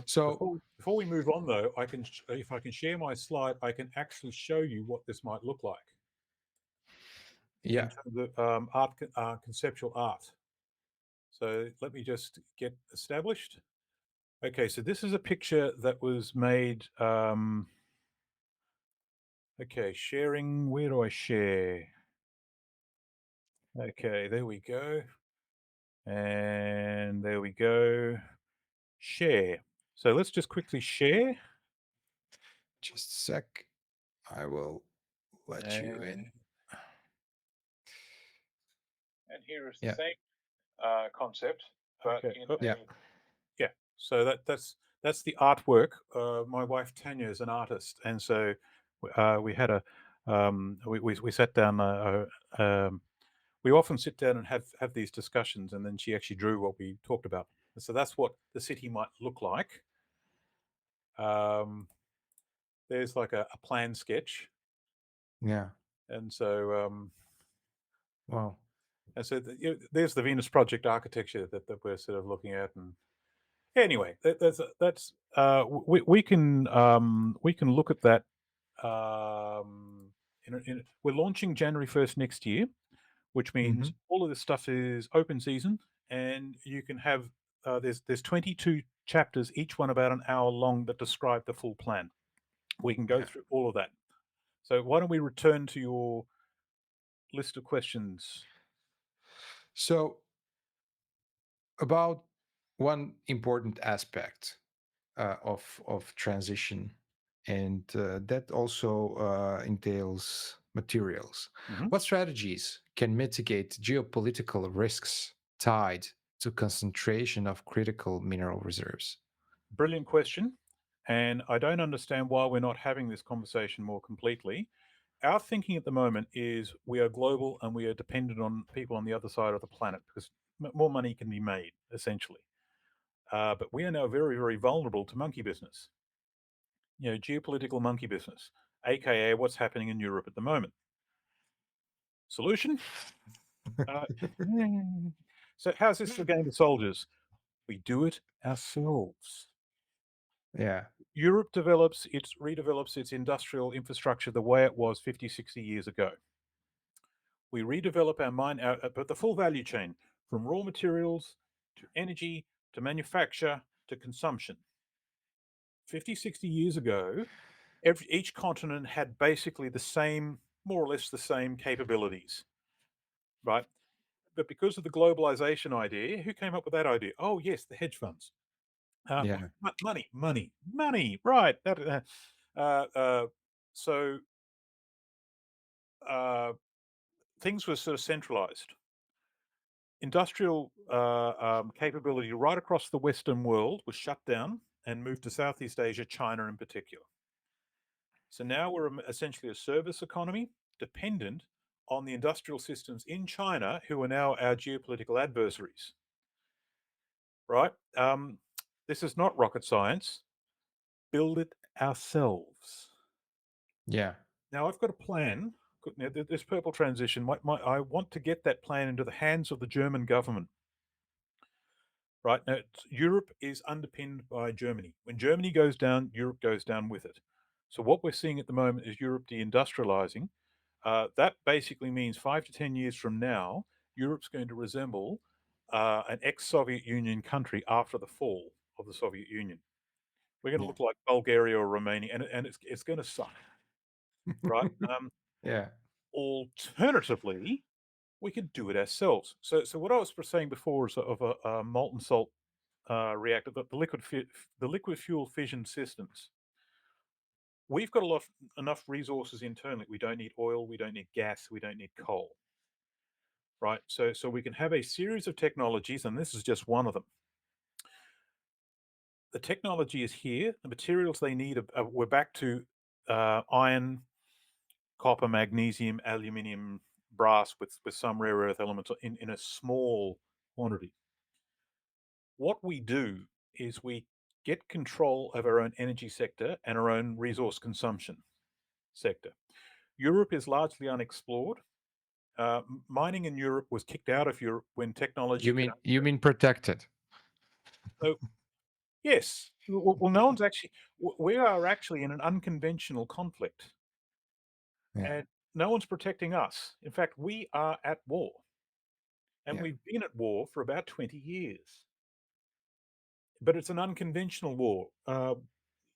So Before we move on, though, if I can share my slide, I can actually show you what this might look like in yeah, terms of conceptual art. So let me just get established. Okay, so this is a picture that was made. Okay, sharing. Where do I share? Okay, there we go. And there we go. Share. So let's just quickly share. just a sec. I will let you in. And, and here is the Yeah, same concept, but okay. in Yeah, a yeah. So that's the artwork. My wife Tanya is an artist, and so we had a we sat down. We often sit down and have these discussions, and then she actually drew what we talked about. And so that's what the city might look like. Um, there's like a plan sketch, yeah. and so Wow. there's the Venus Project architecture that we're sort of looking at. And anyway, that's we can look at that. We're launching January 1st next year, which Hmm. means all of this stuff is open season, and you can have there's 22 chapters, each one about an hour long, that describe the full plan. We can go Yeah. through all of that. So why don't we return to your list of questions? So about one important aspect of transition, and that also entails materials. Mhm. What strategies can mitigate geopolitical risks tied to concentration of critical mineral reserves? Brilliant question. And I don't understand why we're not having this conversation more completely. Our thinking at the moment is we are global and we are dependent on people on the other side of the planet because more money can be made, essentially. But we are now very, very vulnerable to monkey business, geopolitical monkey business, aka what's happening in Europe at the moment. Solution? Uh, so, how's this a game of soldiers? We do it ourselves. Yeah, Europe redevelops its industrial infrastructure the way it was 50, 60 years ago. We redevelop our mine, but the full value chain from raw materials to energy to manufacture to consumption. 50, 60 years ago, each continent had basically the same, more or less the same capabilities, right? But because of the globalization idea, who came up with that idea? Oh, yes, the hedge funds. Uh, yeah, money. Right. Uh, uh, so uh, things were sort of centralized. Industrial capability right across the Western world was shut down. and moved to Southeast Asia, China in particular. So now we're essentially a service economy dependent on the industrial systems in China, who are now our geopolitical adversaries, right? This is not rocket science. Build it ourselves. Yeah. Now, I've got a plan. Now, this purple transition, I want to get that plan into the hands of the German government. Right now, Europe is underpinned by Germany. When Germany goes down, Europe goes down with it. So what we're seeing at the moment is Europe deindustrializing. That basically means 5 to 10 years from now, Europe's going to resemble an ex-Soviet Union country after the fall of the Soviet Union. We're going to Yeah. look like Bulgaria or Romania, and it's going to suck, right? Yeah. Alternatively, we could do it ourselves. So what I was saying before is of a molten salt reactor, the liquid fuel fission systems. We've got enough resources internally. We don't need oil, we don't need gas, we don't need coal, right? So we can have a series of technologies, and this is just one of them. The technology is here. The materials they need we're back to iron, copper, magnesium, aluminium, brass with some rare earth elements in a small quantity. What we do is we get control of our own energy sector and our own resource consumption sector. Europe is largely unexplored. Mining in Europe was kicked out of Europe when technology You could. mean protected? So yes, well, no one's actually. We are actually in an unconventional conflict, Yeah. and no one's protecting us. In fact, we are at war, and Yeah. we've been at war for about 20 years. But it's an unconventional war.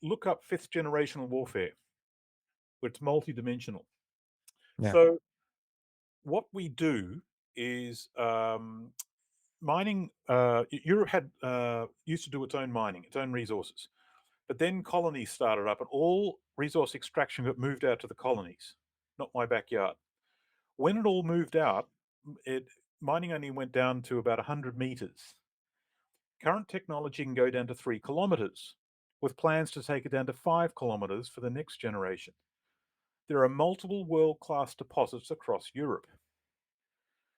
Look up fifth generational warfare. It's multidimensional. Yeah. So what we do is mining. Europe had used to do its own mining, its own resources, but then colonies started up, and all resource extraction got moved out to the colonies. Not my backyard. When it all moved out, it mining only went down to about 100 meters. Current technology can go down to 3 kilometers, with plans to take it down to 5 kilometers for the next generation. There are multiple world-class deposits across Europe.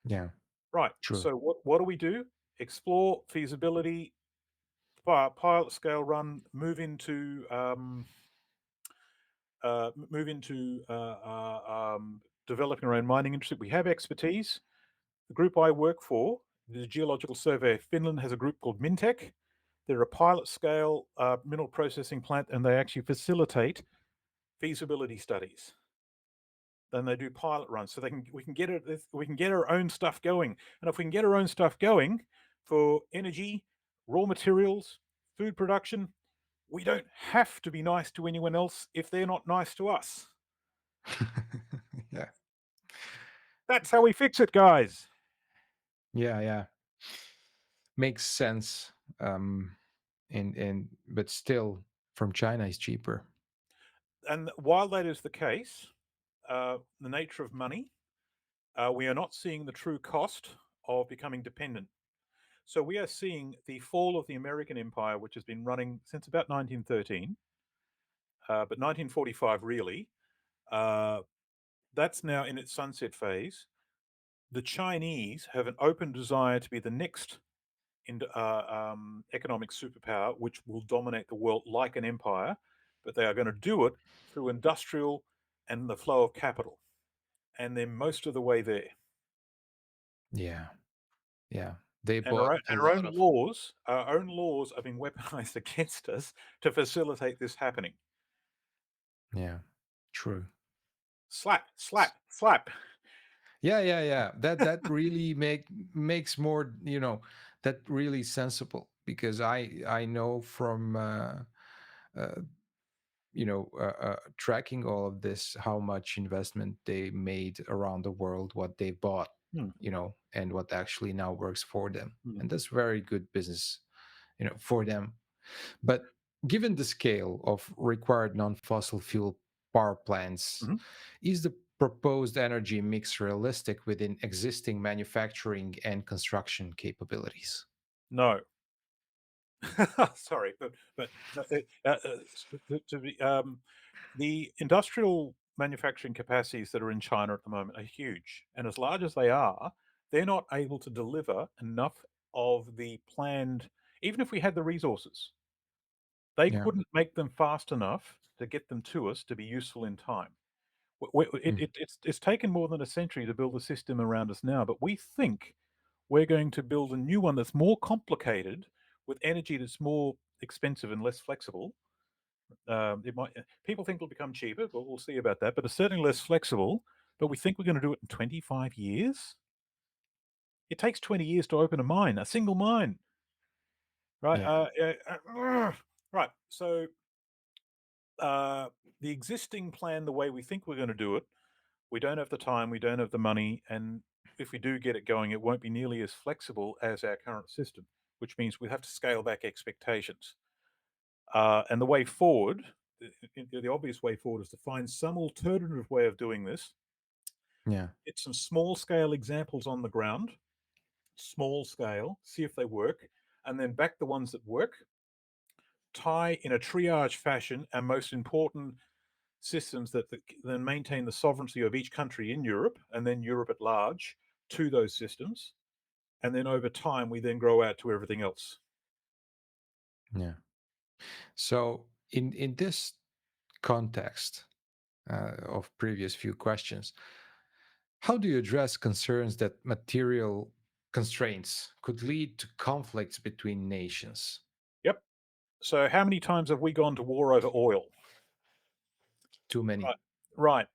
Yeah. Right. True. So what do we do? Explore feasibility, pilot scale run, move into developing our own mining industry. We have expertise. The group I work for, the Geological Survey of Finland, has a group called Mintech. They're a pilot scale mineral processing plant, and they actually facilitate feasibility studies. Then they do pilot runs, so we can get our own stuff going. And if we can get our own stuff going for energy, raw materials, food production, we don't have to be nice to anyone else if they're not nice to us. Yeah. That's how we fix it, guys. Yeah. Yeah. Makes sense. But still, from China is cheaper. And while that is the case, the nature of money, we are not seeing the true cost of becoming dependent. So we are seeing the fall of the American empire, which has been running since about 1913, but 1945 really. Uh, that's now in its sunset phase. The Chinese have an open desire to be the next economic superpower, which will dominate the world like an empire, but they are going to do it through industrial and the flow of capital. And they're most of the way there. Yeah. Yeah. They And bought a our lot own of. laws, our own laws are being weaponized against us to facilitate this happening. Yeah. True. Slap, slap, slap. Yeah, yeah, yeah. That really makes more, that really sensible, because I know from uh, tracking all of this, how much investment they made around the world, what they bought, Hmm, and what actually now works for them, hmm, and that's very good business, for them. But given the scale of required non-fossil fuel power plants, mhm. is the proposed energy mix realistic within existing manufacturing and construction capabilities? No, Sorry, but no, to be the industrial manufacturing capacities that are in China at the moment are huge, and as large as they are, they're not able to deliver enough of the planned. Even if we had the resources, they Yeah. couldn't make them fast enough to get them to us to be useful in time. Mm. It's taken more than a century to build a system around us now, but we think we're going to build a new one that's more complicated with energy that's more expensive and less flexible. It might people think it'll become cheaper, but we'll see about that. But it's certainly less flexible. But we think we're going to do it in 25 years. It takes 20 years to open a mine, a single mine, right? Yeah. Right. So uh, the existing plan, the way we think we're going to do it, we don't have the time, we don't have the money, and if we do get it going, it won't be nearly as flexible as our current system, which means we have to scale back expectations. And the way forward, the obvious way forward, is to find some alternative way of doing this. Yeah. Get some small scale examples on the ground, small scale, see if they work, and then back the ones that work. Tie in a triage fashion our most important systems that then maintain the sovereignty of each country in Europe and then Europe at large to those systems. And then over time, we then grow out to everything else. Yeah. So in this context of previous few questions, how do you address concerns that material constraints could lead to conflicts between nations? Yep. So, how many times have we gone to war over oil? Too many. Right. Right.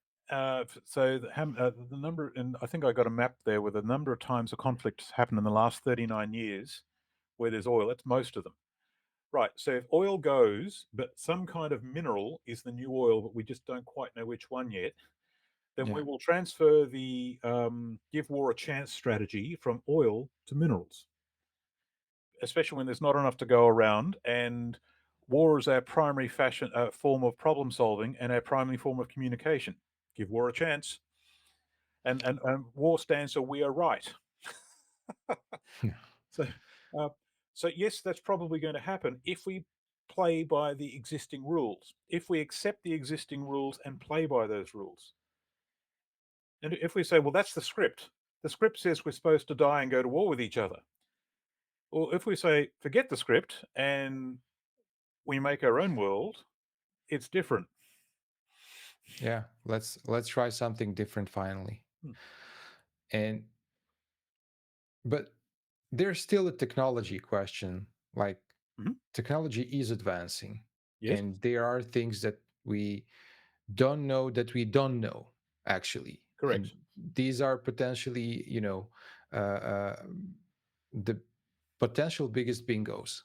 So the number, and I think I got a map there with the number of times a conflict has happened in the last 39 years where there's oil. That's most of them. Right. So if oil goes, but some kind of mineral is the new oil, but we just don't quite know which one yet, then we Yeah. will transfer the give war a chance strategy from oil to minerals, especially when there's not enough to go around. And war is our primary form of problem solving and our primary form of communication. Give war a chance. And war stands for we are right. So, uh, so yes, that's probably going to happen if we play by the existing rules. If we accept the existing rules and play by those rules, and if we say, well, that's the script. The script says we're supposed to die and go to war with each other. Well, if we say forget the script and we make our own world, it's different. Yeah. Let's try something different finally. Hmm. And but there's still a technology question. Like Mhm. technology is advancing, Yes, and there are things that we don't know actually, and correct. these are potentially, the potential biggest bingos.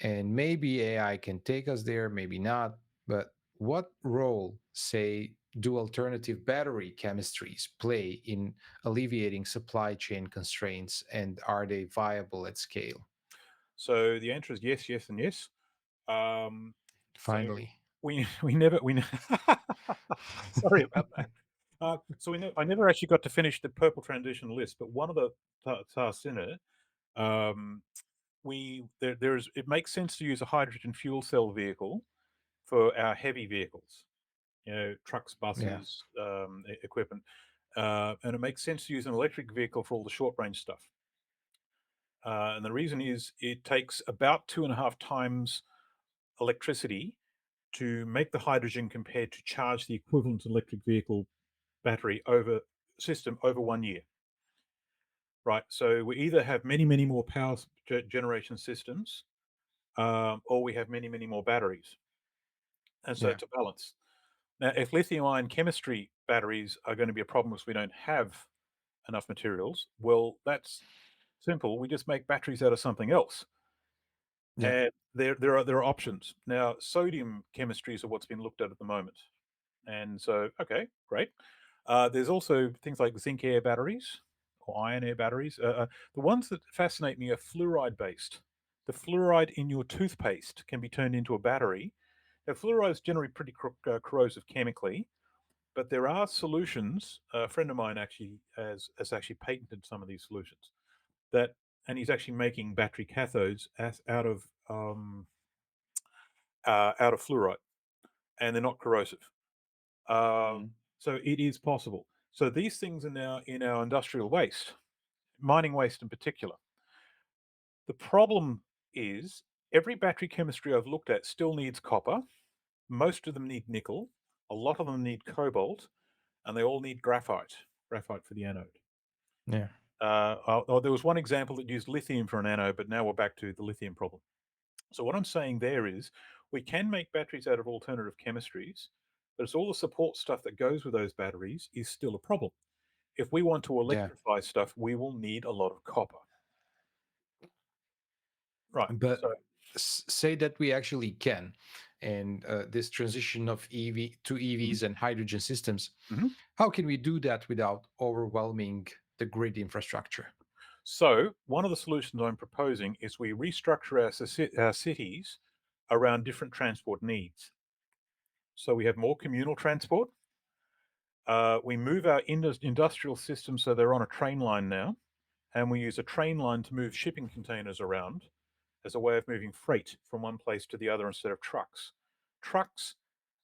And maybe AI can take us there, maybe not. But what role, say, do alternative battery chemistries play in alleviating supply chain constraints, and are they viable at scale? So the answer is yes, yes, and yes. Um, so Finally. we never sorry about that. I never actually got to finish the purple transition list, but one of the tasks in it, um, there's it makes sense to use a hydrogen fuel cell vehicle for our heavy vehicles, trucks, Yeah. buses, equipment, and it makes sense to use an electric vehicle for all the short range stuff. And the reason is it takes about 2.5 times electricity to make the hydrogen compared to charge the equivalent electric vehicle battery over system over 1 year. Right. So we either have many, many more power generation systems, or we have many, many more batteries. And so Yeah. it's a balance. Now, if lithium ion chemistry batteries are going to be a problem because we don't have enough materials, well, that's simple. We just make batteries out of something else. Yeah. And there are options. Now, sodium chemistries are what's been looked at the moment. And so, okay, great. There's also things like zinc air batteries or iron air batteries. The ones that fascinate me are fluoride based. The fluoride in your toothpaste can be turned into a battery. Now, fluoride is generally pretty corrosive chemically, but there are solutions. A friend of mine actually has actually patented some of these solutions that, and he's actually making battery cathodes out of um, out of fluoride, and they're not corrosive. Uh, Mm. so it is possible. So these things are now in our industrial waste, mining waste in particular. The problem is every battery chemistry I've looked at still needs copper. Most of them need nickel. A lot of them need cobalt, and they all need graphite for the anode. Yeah. There was one example that used lithium for an anode, but now we're back to the lithium problem. So what I'm saying there is we can make batteries out of alternative chemistries, but it's all the support stuff that goes with those batteries is still a problem. If we want to Yeah. electrify stuff, we will need a lot of copper. Right. But So say that we actually can, and this transition of EV to mhm, EVs and hydrogen systems, mhm. how can we do that without overwhelming the grid infrastructure? So one of the solutions I'm proposing is we restructure our cities around different transport needs. So we have more communal transport. We move our industrial systems so they're on a train line now, and we use a train line to move shipping containers around as a way of moving freight from one place to the other instead of trucks. Trucks,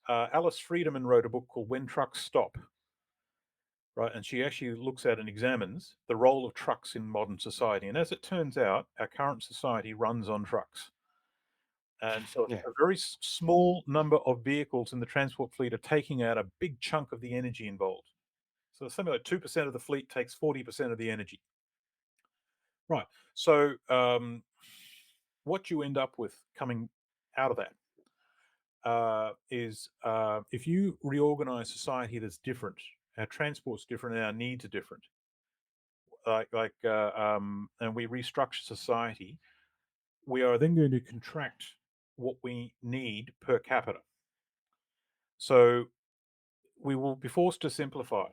Alice Friedemann wrote a book called When Trucks Stop, right? And she actually looks at and examines the role of trucks in modern society. And as it turns out, our current society runs on trucks. And so Yeah. a very small number of vehicles in the transport fleet are taking out a big chunk of the energy involved. So something like 2% of the fleet takes 40% of the energy. Right. So what you end up with coming out of that is if you reorganize society that's different, our transport's different, and our needs are different, and we restructure society, we are then going to contract what we need per capita. So we will be forced to simplify.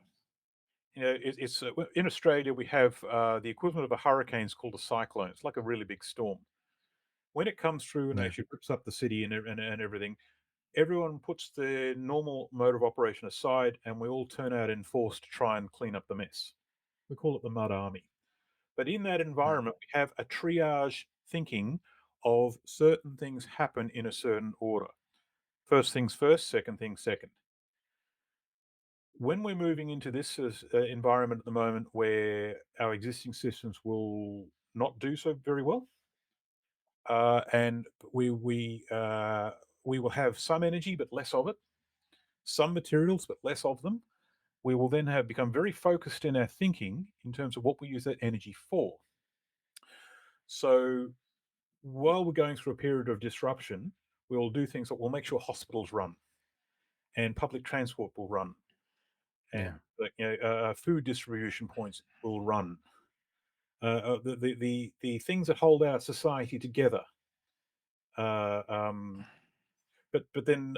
It's in Australia we have the equivalent of a hurricane is called a cyclone. It's like a really big storm. When it comes through and Yeah. actually rips up the city and everything, everyone puts their normal mode of operation aside, and we all turn out in force to try and clean up the mess. We call it the mud army. But in that Mm. environment, we have a triage thinking of certain things happen in a certain order. First things first, second things second. When we're moving into this environment at the moment where our existing systems will not do so very well, and we will have some energy but less of it, some materials but less of them. We will then have become very focused in our thinking in terms of what we use that energy for. So while we're going through a period of disruption, we will do things that will make sure hospitals run and public transport will run Yeah. and food distribution points will run. The things that hold our society together. Uh, um, but then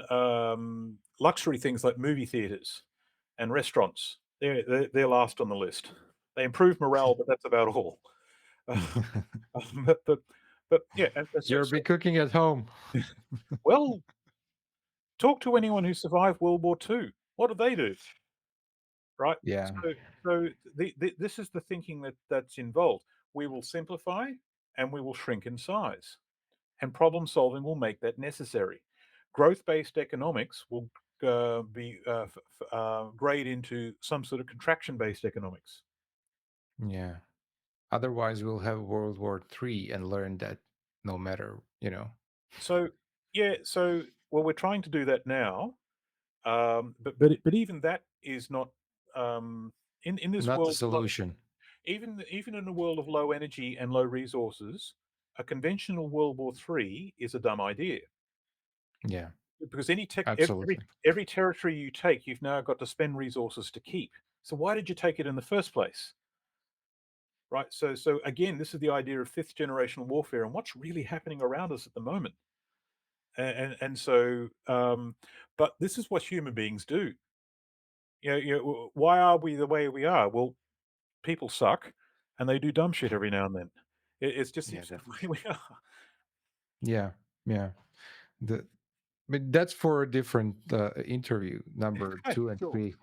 luxury things like movie theaters and restaurants, they're last on the list. They improve morale, but that's about all. but, but but yeah, You'll be cooking at home. well, talk to anyone who survived World War II. What did they do? Right. Yeah. So this is the thinking that's involved. We will simplify and we will shrink in size, and problem solving will make that necessary. Growth based economics will be grade into some sort of contraction based economics. Yeah. Otherwise, we'll have World War III and learn that no matter, So yeah, so well, we're trying to do that now, but even that is not in this not the world. solution. Even in a world of low energy and low resources, a conventional World War III is a dumb idea Yeah, because absolutely. every territory you take, you've now got to spend resources to keep. So why did you take it in the first place? Right. So again, this is the idea of fifth generation warfare and what's really happening around us at the moment. And so, but this is what human beings do. Why are we the way we are? Well, people suck, and they do dumb shit every now and then. It's just Yeah, it's the definitely. way we are. Yeah, yeah. The But that's for a different interview, number Okay, two and sure. three.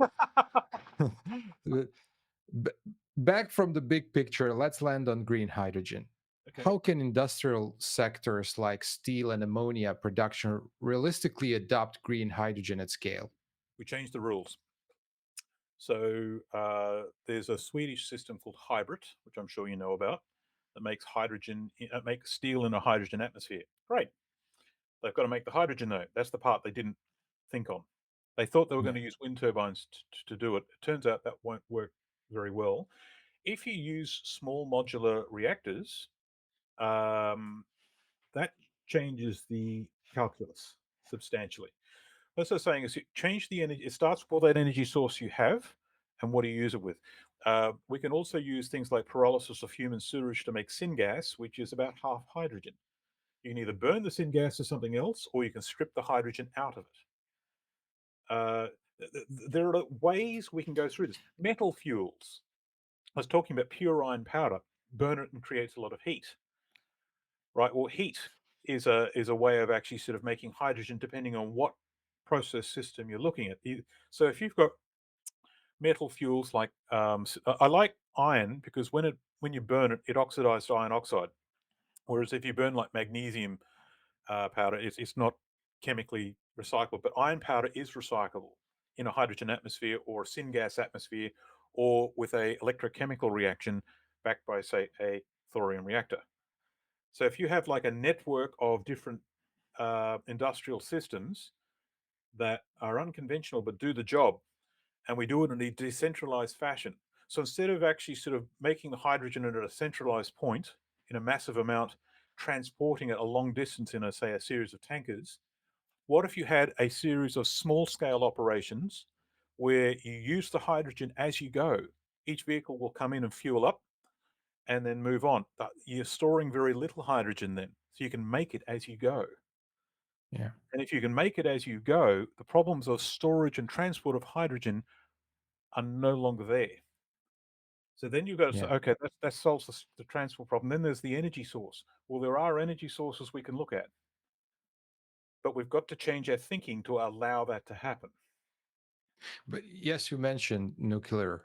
B- Back from the big picture, let's land on green hydrogen. Okay, How can industrial sectors like steel and ammonia production realistically adopt green hydrogen at scale? we changed the rules. So there's a Swedish system called Hybrid, which I'm sure you know about, that makes makes steel in a hydrogen atmosphere. Great. They've got to make the hydrogen though. That's the part they didn't think on. They thought they were going Yeah. to use wind turbines to do it. It turns out that won't work very well. If you use small modular reactors, um, that changes the calculus substantially. That's what I'm saying is you change the energy. It starts with what that energy source you have and what do you use it with. We can also use things like pyrolysis of human sewage to make syngas, which is about half hydrogen. You can either burn the syngas to something else, or you can strip the hydrogen out of it. There are ways we can go through this. Metal fuels. I was talking about pure iron powder. Burn it and creates a lot of heat, right? Well, heat is a way of actually sort of making hydrogen depending on what process system you're looking at. So if you've got metal fuels like I like iron because when you burn it, it oxidizes iron oxide. Whereas if you burn like magnesium powder, it's not chemically recyclable. But iron powder is recyclable in a hydrogen atmosphere or a syngas atmosphere or with a electrochemical reaction backed by, say, a thorium reactor. So if you have like a network of different industrial systems that are unconventional but do the job, and we do it in a decentralized fashion. So instead of actually sort of making the hydrogen at a centralized point in a massive amount, transporting it a long distance in, say, a series of tankers, what if you had a series of small scale operations where you use the hydrogen as you go? Each vehicle will come in and fuel up and then move on. But you're storing very little hydrogen then, so you can make it as you go. Yeah. And if you can make it as you go, the problems of storage and transport of hydrogen are no longer there. So then you've got to say, Yeah. okay, that solves the transport problem. Then there's the energy source. Well, there are energy sources we can look at, but we've got to change our thinking to allow that to happen. But yes, you mentioned nuclear.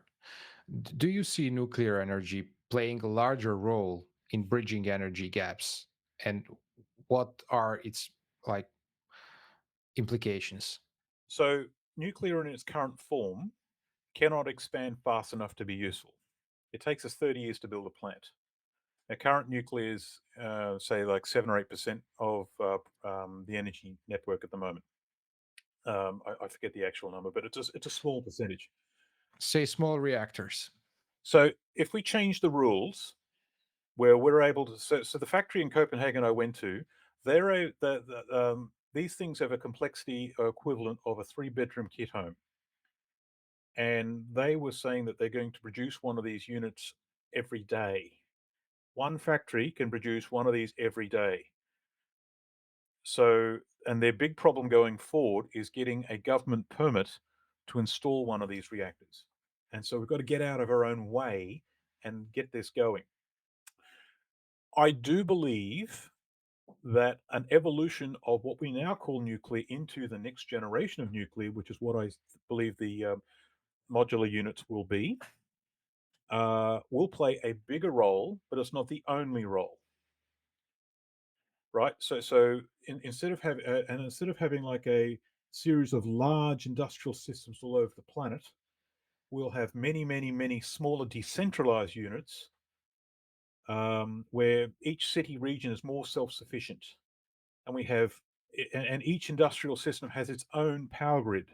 Do you see nuclear energy playing a larger role in bridging energy gaps? And what are its like implications? So nuclear in its current form cannot expand fast enough to be useful. It takes us 30 years to build a plant. Now, current nuclear is, say, like 7 or 8% of the energy network at the moment. I forget the actual number, but it's a small percentage. Say small reactors. So if we change the rules where we're able to, so the factory in Copenhagen I went to, these things have a complexity equivalent of a three-bedroom kit home, and they were saying that they're going to produce one of these units every day. One factory can produce one of these every day. So, and their big problem going forward is getting a government permit to install one of these reactors. And so we've got to get out of our own way and get this going. I do believe that an evolution of what we now call nuclear into the next generation of nuclear, which is what I believe the modular units will play a bigger role, but it's not the only role, right? Instead of having like a series of large industrial systems all over the planet, we'll have many, many, many smaller decentralized units where each city region is more self-sufficient, and we have and each industrial system has its own power grid.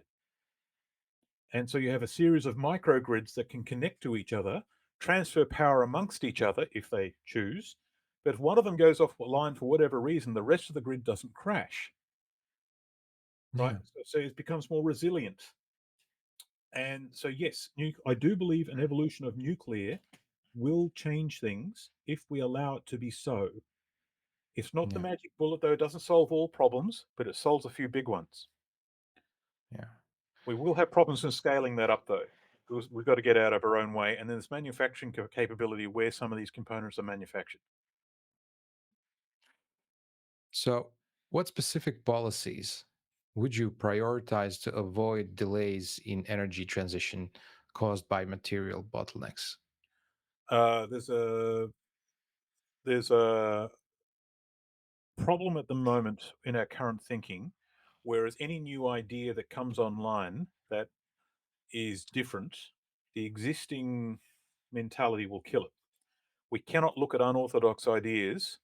And so you have a series of microgrids that can connect to each other, transfer power amongst each other if they choose. But if one of them goes off line for whatever reason, the rest of the grid doesn't crash, right? Yeah. So it becomes more resilient. And so, yes, I do believe an evolution of nuclear will change things if we allow it to be so. It's not the Yeah. magic bullet, though. It doesn't solve all problems, but it solves a few big ones. Yeah. We will have problems in scaling that up, though, because we've got to get out of our own way. And then there's manufacturing capability where some of these components are manufactured. So, what specific policies would you prioritize to avoid delays in energy transition caused by material bottlenecks? There's a there's a problem at the moment in our current thinking, whereas any new idea that comes online that is different, the existing mentality will kill it. We cannot look at unorthodox ideas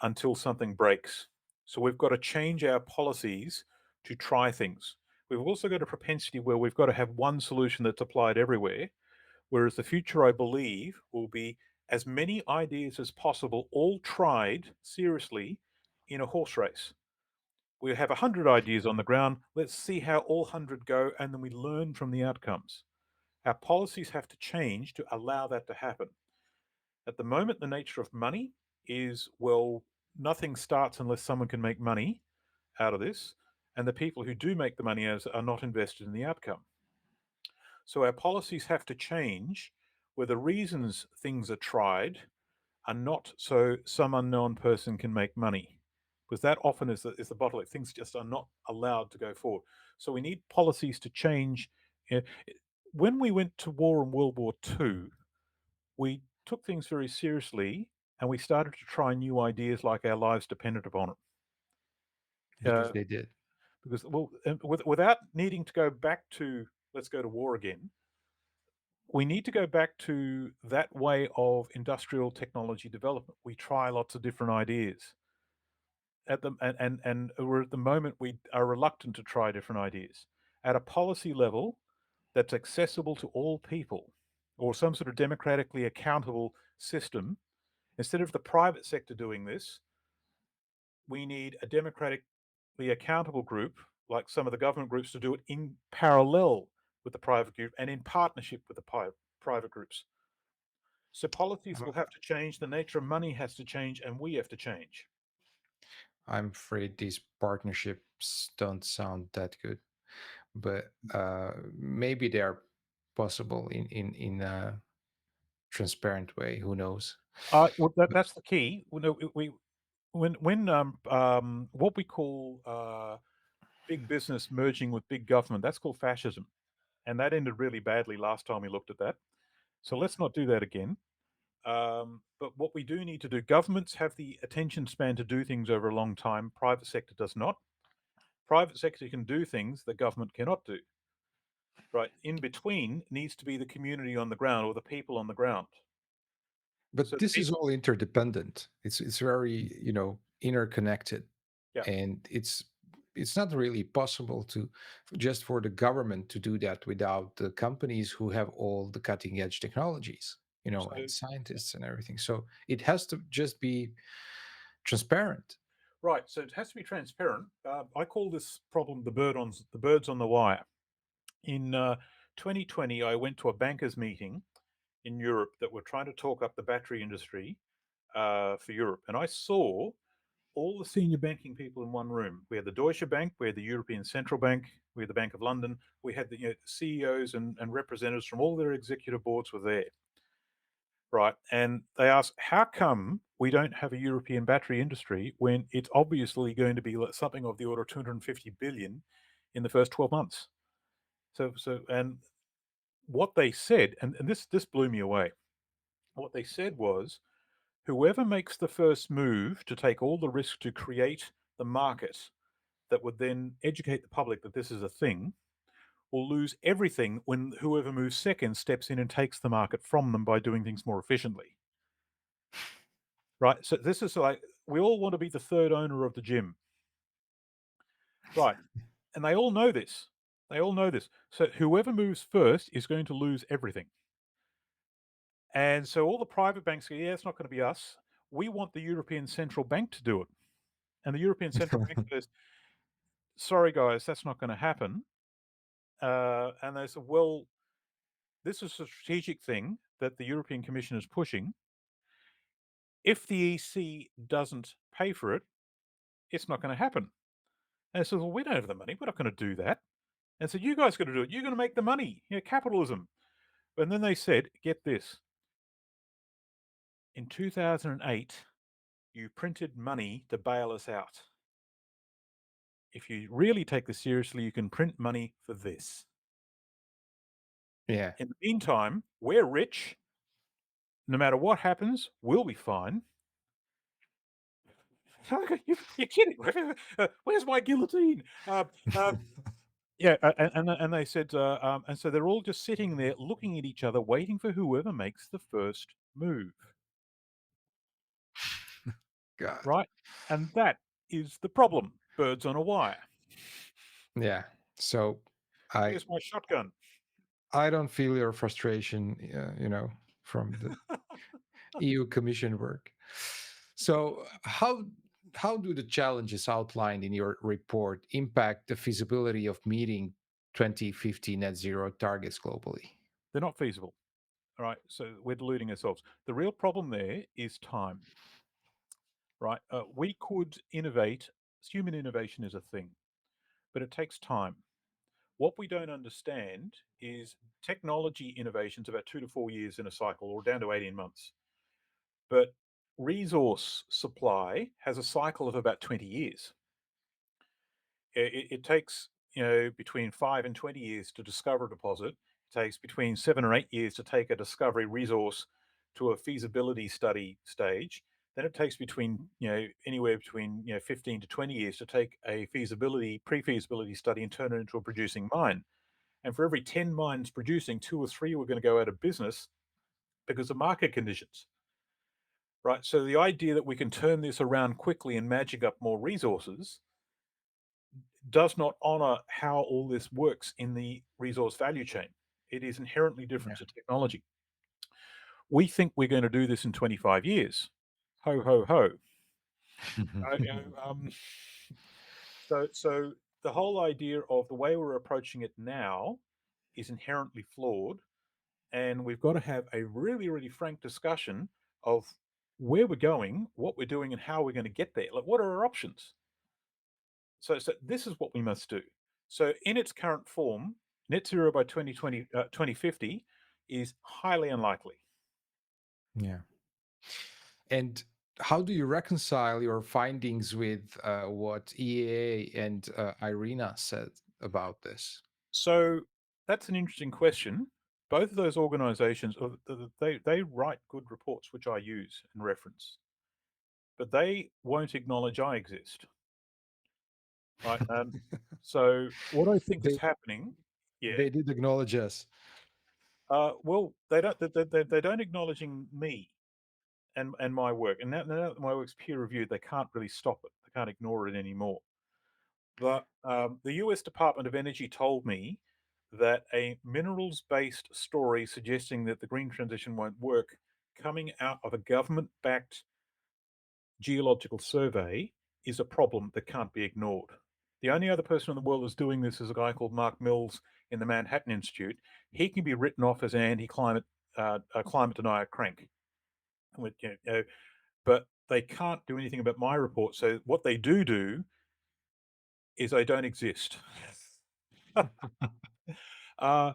until something breaks. So we've got to change our policies to try things. We've also got a propensity where we've got to have one solution that's applied everywhere, whereas the future, I believe, will be as many ideas as possible, all tried seriously in a horse race. We have 100 ideas on the ground. Let's see how all 100 go, and then we learn from the outcomes. Our policies have to change to allow that to happen. At the moment, the nature of money is, well, nothing starts unless someone can make money out of this, and the people who do make the money are not invested in the outcome. So our policies have to change where the reasons things are tried are not so some unknown person can make money. Because that often is the bottleneck. Things just are not allowed to go forward. So we need policies to change. Uh, When we went to war in World War II, we took things very seriously and we started to try new ideas like our lives depended upon it. Yes, they did. Because, well, without needing to go back to, let's go to war again, we need to go back to that way of industrial technology development. We try lots of different ideas. And we're at the moment we are reluctant to try different ideas. At a policy level that's accessible to all people, or some sort of democratically accountable system, instead of the private sector doing this, we need a democratically accountable group, like some of the government groups, to do it in parallel with the private group and in partnership with the private groups. So policies Uh, will have to change, the nature of money has to change, and we have to change. I'm afraid these partnerships don't sound that good, but maybe they're possible in a transparent way. Who knows? Well, But that's the key. You know, we when what we call big business merging with big government, that's called fascism, and that ended really badly last time we looked at that. So let's not do that again. But what we do need to do, governments have the attention span to do things over a long time. Private sector does not. Private sector can do things that government cannot do. Right. In between needs to be the community on the ground or the people on the ground. So but the this is people, all interdependent. It's very interconnected, yeah. and it's not really possible to just for the government to do that without the companies who have all the cutting edge technologies, So and scientists and everything. So it has to just be transparent. right. So it has to be transparent. I call this problem the birds on the wire. In 2020, I went to a bankers meeting in Europe that were trying to talk up the battery industry for Europe, and I saw all the senior banking people in one room. We had the Deutsche Bank, we had the European Central Bank, we had the Bank of London, we had the CEOs and representatives from all their executive boards were there, right? And they asked, how come we don't have a European battery industry when it's obviously going to be something of the order of 250 billion in the first 12 months? And what they said, and this blew me away. What they said was, whoever makes the first move to take all the risk to create the market that would then educate the public that this is a thing will lose everything when whoever moves second steps in and takes the market from them by doing things more efficiently. Right. So this is like we all want to be the third owner of the gym. Right. And they all know this. They all know this. So whoever moves first is going to lose everything. And so all the private banks go, yeah, it's not going to be us. We want the European Central Bank to do it. And the European Central Bank says, sorry, guys, that's not going to happen. And they said, well, this is a strategic thing that the European Commission is pushing. If the EC doesn't pay for it, it's not going to happen. And I said, well, we don't have the money. We're not going to do that. And so you guys got to do it. You're going to make the money. Capitalism. And then they said, get this. In 2008, you printed money to bail us out. If you really take this seriously, you can print money for this. Yeah. In the meantime, we're rich. No matter what happens, we'll be fine. You're kidding. Where's my guillotine? Yeah, and they said, and so they're all just sitting there looking at each other, waiting for whoever makes the first move, God. right? And that is the problem. Birds on a wire. Yeah. So I Where's my shotgun? I don't feel your frustration, from the EU Commission work. So how do the challenges outlined in your report impact the feasibility of meeting 2050 net zero targets globally? They're not feasible. All right, so we're deluding ourselves. The real problem there is time, right? We could innovate. Human innovation is a thing, but it takes time. What we don't understand is technology innovations about 2 to 4 years in a cycle, or down to 18 months. But resource supply has a cycle of about 20 years. It takes, between 5 and 20 years to discover a deposit. It takes between 7 or 8 years to take a discovery resource to a feasibility study stage. Then it takes between, anywhere between 15 to 20 years to take a pre-feasibility study and turn it into a producing mine. And for every 10 mines producing, two or three were going to go out of business because of market conditions. Right. So the idea that we can turn this around quickly and magic up more resources does not honor how all this works in the resource value chain. It is inherently different Yeah. to technology. We think we're going to do this in 25 years. Ho, ho, ho. Uh, you know, um, so the whole idea of the way we're approaching it now is inherently flawed. And we've got to have a really, really frank discussion of where we're going, what we're doing, and how we're going to get there. Like, what are our options? So this is what we must do. So in its current form, net zero by 2050 is highly unlikely. Yeah. And how do you reconcile your findings with what EAA and IRENA said about this? So that's an interesting question. Both of those organizations, they write good reports, which I use and reference, but they won't acknowledge I exist, right? So what I think is they happening, yeah, they did acknowledge us. well, they don't acknowledging me and my work. And now that my work's peer reviewed, they can't really stop it. They can't ignore it anymore. But the US Department of Energy told me that a minerals based story suggesting that the green transition won't work, coming out of a government backed geological survey, is a problem that can't be ignored. The only other person in the world that's doing this is a guy called Mark Mills in the Manhattan Institute. He can be written off as an anti-climate a climate denier crank. With, but they can't do anything about my report. So what they do is I don't exist. uh,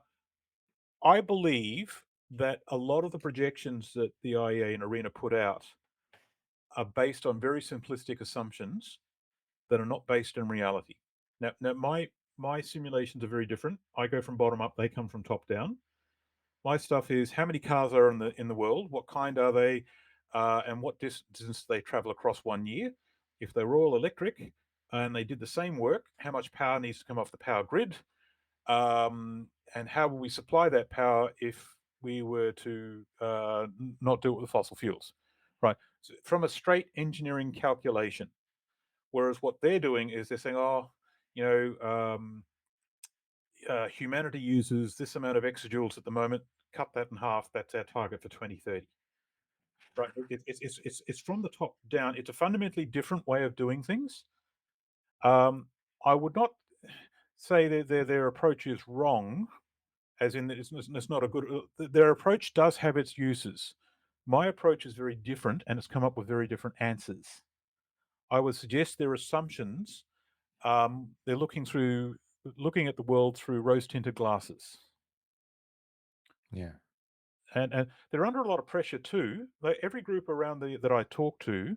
I believe that a lot of the projections that the IEA and ARENA put out are based on very simplistic assumptions that are not based in reality. Now my simulations are very different. I go from bottom up; they come from top down. My stuff is how many cars are in the world, what kind are they, and what distance they travel across 1 year. If they were all electric and they did the same work, how much power needs to come off the power grid, and how will we supply that power if we were to not do it with fossil fuels, right? So from a straight engineering calculation. Whereas what they're doing is they're saying, oh, you know, humanity uses this amount of exajoules at the moment. Cut that in half. That's our target for 2030. Right? It's from the top down. It's a fundamentally different way of doing things. I would not say that their approach is wrong, as in that it's not a good. Their approach does have its uses. My approach is very different, and it's come up with very different answers. I would suggest their assumptions. They're looking at the world through rose tinted glasses. Yeah. And they're under a lot of pressure too. Like every group around that I talk to,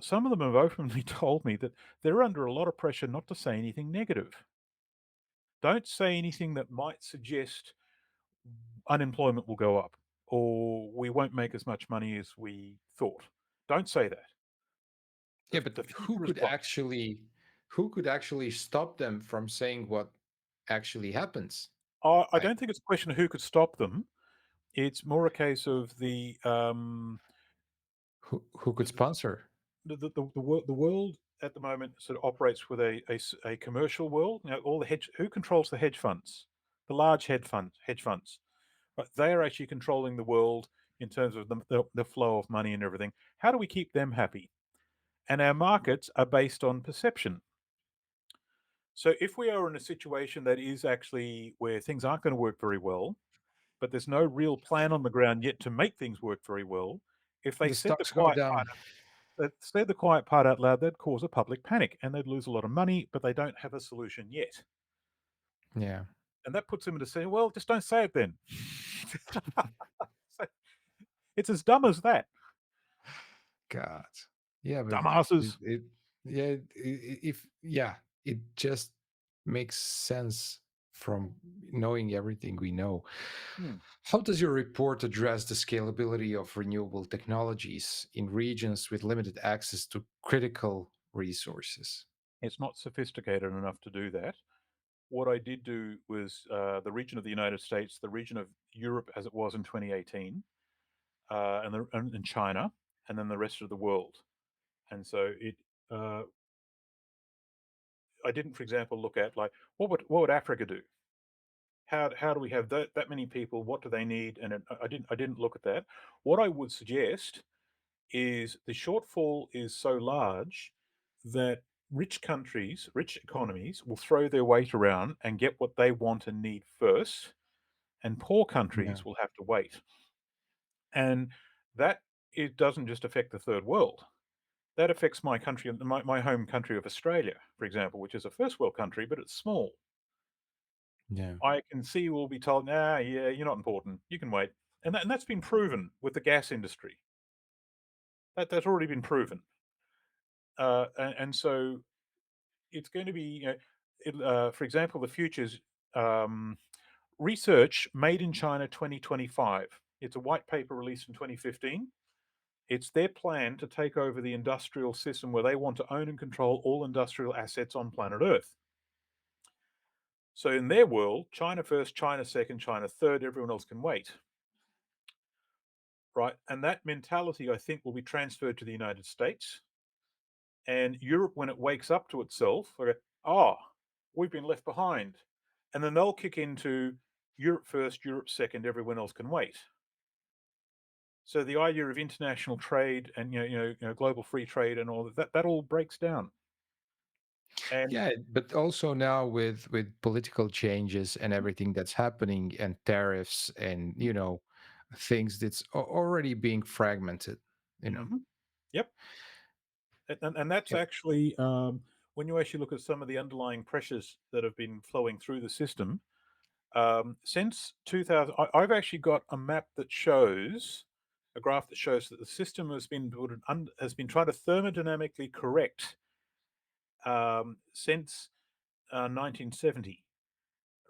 some of them have openly told me that they're under a lot of pressure not to say anything negative. Don't say anything that might suggest unemployment will go up or we won't make as much money as we thought. Don't say that. Yeah, but The future is bright. who could actually stop them from saying what actually happens? I Like don't think it's a question of who could stop them. It's more a case of who could the sponsor the world at the moment sort of operates with a commercial world. You know, all the hedge who controls the hedge funds? The large hedge funds. But they are actually controlling the world in terms of the flow of money and everything. How do we keep them happy? And our markets are based on perception. So if we are in a situation that is actually where things aren't going to work very well, but there's no real plan on the ground yet to make things work very well, if they the said stocks go down? the quiet part out loud, that'd cause a public panic and they'd lose a lot of money, but they don't have a solution yet. Yeah, And that puts them into saying, well, just don't say it then. So it's as dumb as that. God. Yeah, but Dumbasses. yeah, if yeah, it just makes sense from knowing everything we know. Hmm. How does your report address the scalability of renewable technologies in regions with limited access to critical resources? It's not sophisticated enough to do that. What I did do was the region of the United States, the region of Europe as it was in 2018, and China, and then the rest of the world. And so uh, I didn't, for example, look at like what would Africa do? How do we have that many people? What do they need? And I didn't look at that. What I would suggest is the shortfall is so large that rich countries, rich economies will throw their weight around and get what they want and need first, and poor Yeah. countries will have to wait. And that it doesn't just affect the third world. That affects my country, my home country of Australia, for example, which is a first world country, but it's small. Yeah. I can see we'll be told, "Nah, yeah, you're not important. You can wait." And that's been proven with the gas industry. That's already been proven. And so it's going to be, for example, the futures um, research made in China 2025. It's a white paper released in 2015. It's their plan to take over the industrial system where they want to own and control all industrial assets on planet Earth. So in their world, China first, China second, China third, everyone else can wait, right? And that mentality, I think, will be transferred to the United States and Europe when it wakes up to itself. Oh, we've been left behind, and then they'll kick into Europe first, Europe second, everyone else can wait. So the idea of international trade and global free trade and all that all breaks down. And Yeah, but also now with political changes and everything that's happening and tariffs and things that's already being fragmented, you know. Mhm. Yep, and that's Yep. actually when you actually look at some of the underlying pressures that have been flowing through the system since 2000. I've actually got a map that shows a graph that shows that the system has been trying to thermodynamically correct since 1970,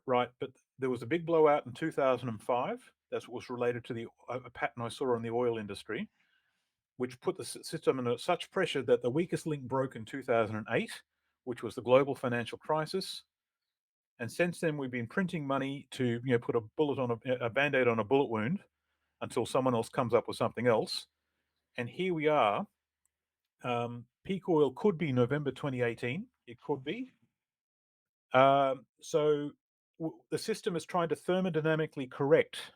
right? But there was a big blowout in 2005. That's what was related to the a pattern I saw in the oil industry, which put the system under such pressure that the weakest link broke in 2008, which was the global financial crisis. And since then, we've been printing money to put a band-aid on a bullet wound until someone else comes up with something else. And here we are. Peak oil could be November 2018. It could be. So the system is trying to thermodynamically correct,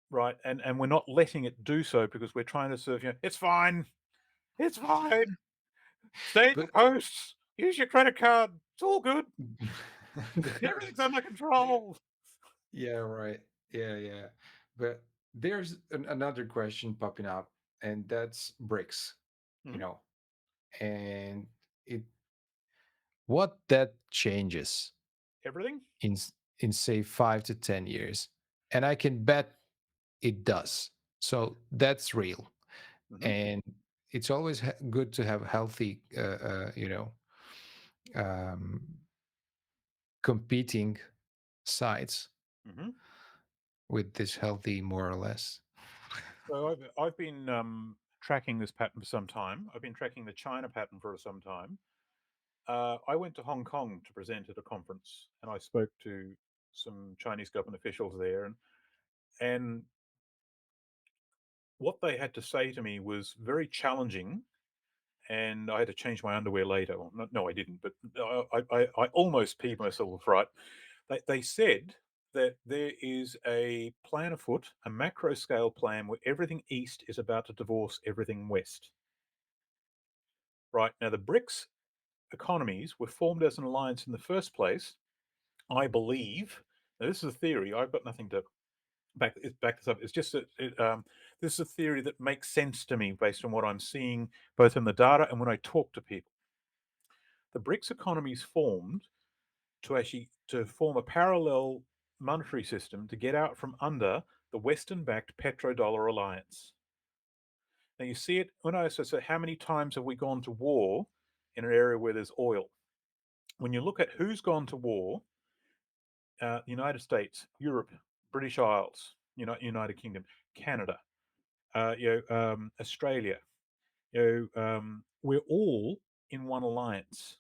right? And we're not letting it do so because we're trying to serve. It's fine. It's fine. Stay at your But posts. Use your credit card. It's all good. Everything's under control. yeah, right. Yeah, yeah. But there's another question popping up, and that's bricks, you Mhm. know. And it what that changes Everything. in in say 5 to 10 years, and I can bet it does. So that's real, Hmm. and it's always good to have healthy, um, competing sides Hmm. with this healthy, more or less. So I've been tracking this pattern for some time. I've been tracking the China pattern for some time. I went to Hong Kong to present at a conference, and I spoke to some Chinese government officials there, and what they had to say to me was very challenging. And I had to change my underwear later. Well, no, I didn't, but I almost peed myself. Right? They said that there is a plan afoot, a macro scale plan where everything east is about to divorce everything west. Right now, the BRICS economies were formed as an alliance in the first place, I believe. Now, this is a theory. I've got nothing to back this up. It's just that this is a theory that makes sense to me based on what I'm seeing both in the data and when I talk to people. The BRICS economies formed to form a parallel monetary system to get out from under the Western-backed petrodollar alliance. Now you see it when I say, how many times have we gone to war in an area where there's oil? When you look at who's gone to war, the United States, Europe, British Isles, United Kingdom, Canada, Australia, we're all in one alliance.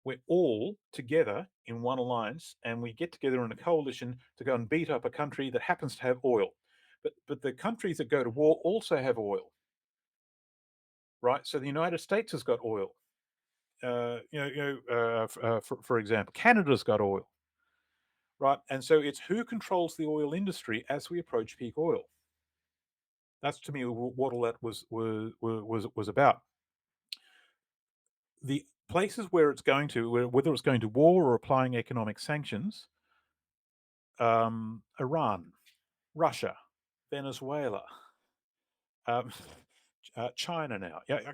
We're all together in one alliance, and we get together in a coalition to go and beat up a country that happens to have oil. But the countries that go to war also have oil, right? So the United States has got oil. For example, Canada's got oil, right? And so it's who controls the oil industry as we approach peak oil. That's to me what all that was about. The places where it's going to, whether it's going to war or applying economic sanctions, Iran, Russia, Venezuela, um, China now. Yeah,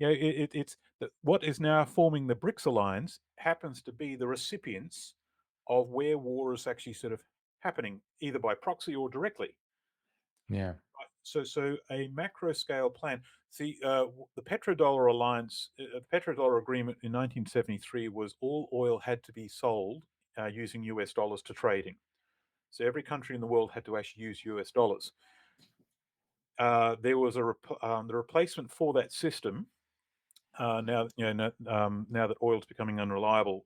it's what is now forming the BRICS alliance happens to be the recipients of where war is actually sort of happening, either by proxy or directly. Yeah. So a macro scale plan. See, the petrodollar alliance, the petrodollar agreement in 1973 was all oil had to be sold using US dollars to trading. So every country in the world had to actually use US dollars. There was the replacement for that system. Now that oil is becoming unreliable,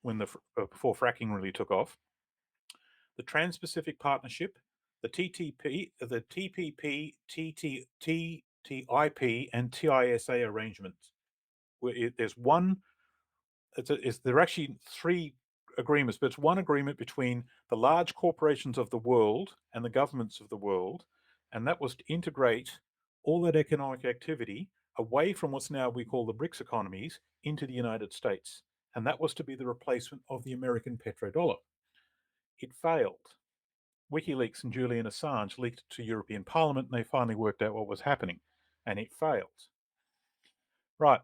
before fracking really took off, the Trans-Pacific Partnership, the TTP, the TPP, TTIP, and TISA arrangements. There's one. There are actually three agreements, but it's one agreement between the large corporations of the world and the governments of the world, and that was to integrate all that economic activity away from what's now we call the BRICS economies into the United States, and that was to be the replacement of the American petrodollar. It failed. WikiLeaks and Julian Assange leaked it to European Parliament, and they finally worked out what was happening, and it failed. Right.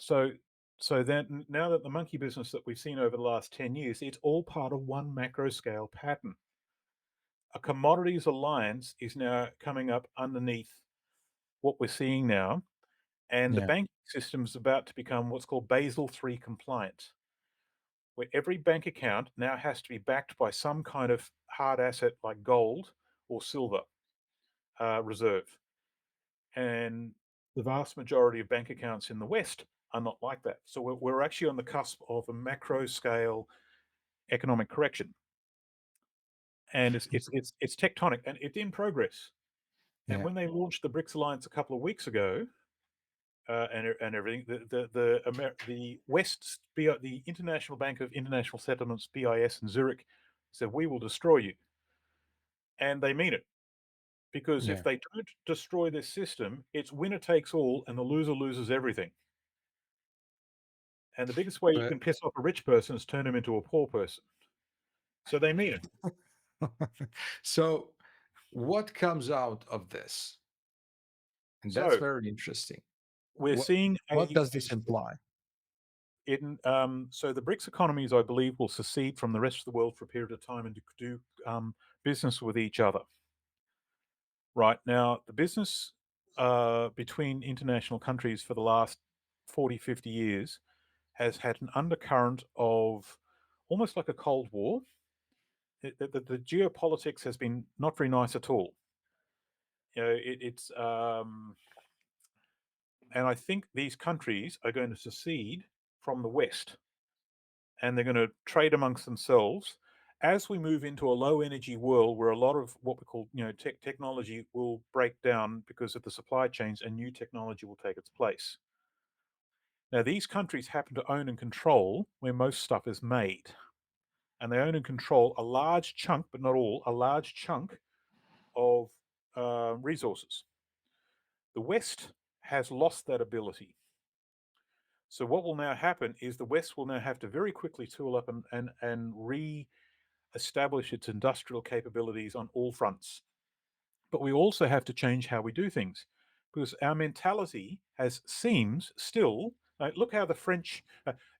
So so then now that the monkey business that we've seen over the last 10 years, it's all part of one macro scale pattern. A commodities alliance is now coming up underneath what we're seeing now, and the Yeah. banking system is about to become what's called Basel III compliant, where every bank account now has to be backed by some kind of hard asset like gold or silver reserve. And the vast majority of bank accounts in the West are not like that. So we're actually on the cusp of a macro scale economic correction, and it's tectonic and it's in progress. And Yeah. when they launched the BRICS alliance a couple of weeks ago, and everything, the West, the International Bank of International Settlements (BIS) in Zurich said we will destroy you, and they mean it. Because if Yeah. they don't destroy this system, it's winner takes all, and the loser loses everything. And the biggest way you But can piss off a rich person is turn him into a poor person. So they mean it. so what comes out of this? And that's So very interesting. we're What seeing what does this imply? so the BRICS economies, I believe, will secede from the rest of the world for a period of time and do business with each other. Right now, the business between international countries for the last 40, 50 years has had an undercurrent of almost like a Cold War. The geopolitics has been not very nice at all. It's and I think these countries are going to secede from the West, and they're going to trade amongst themselves as we move into a low energy world where a lot of what we call technology will break down because of the supply chains and new technology will take its place. Now these countries happen to own and control where most stuff is made, and they own and control a large chunk, but not all, a large chunk of resources. The West has lost that ability. So what will now happen is the West will now have to very quickly tool up and re-establish its industrial capabilities on all fronts. But we also have to change how we do things because our mentality has seems still look how the French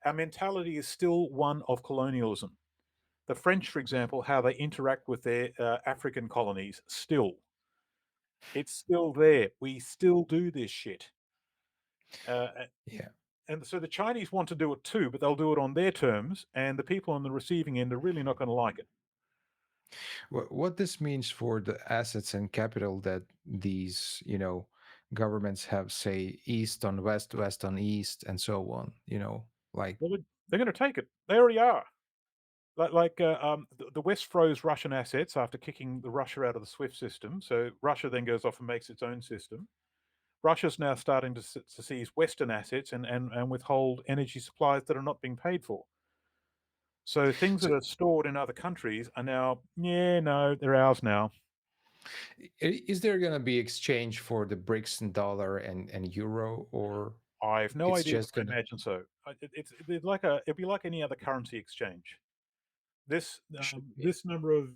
our mentality is still one of colonialism. The French, for example, how they interact with their African colonies, still it's still there. We still do this shit. Uh, Yeah. and so the Chinese want to do it too, but they'll do it on their terms, and the people on the receiving end are really not going to like it. What this means for the assets and capital that these, governments have, say, east on west, west on east, and so on, like, Well, they're going to take it. They already are. The West froze Russian assets after kicking the Russia out of the SWIFT system. So Russia then goes off and makes its own system. Russia's now starting to seize Western assets and withhold energy supplies that are not being paid for. So things so that are stored in other countries are now, yeah, no, they're ours now. is there going to be exchange for the BRICS and dollar and euro, or I have no it's idea, just but I going to, imagine so. It's like it'd be like any other currency exchange. This number of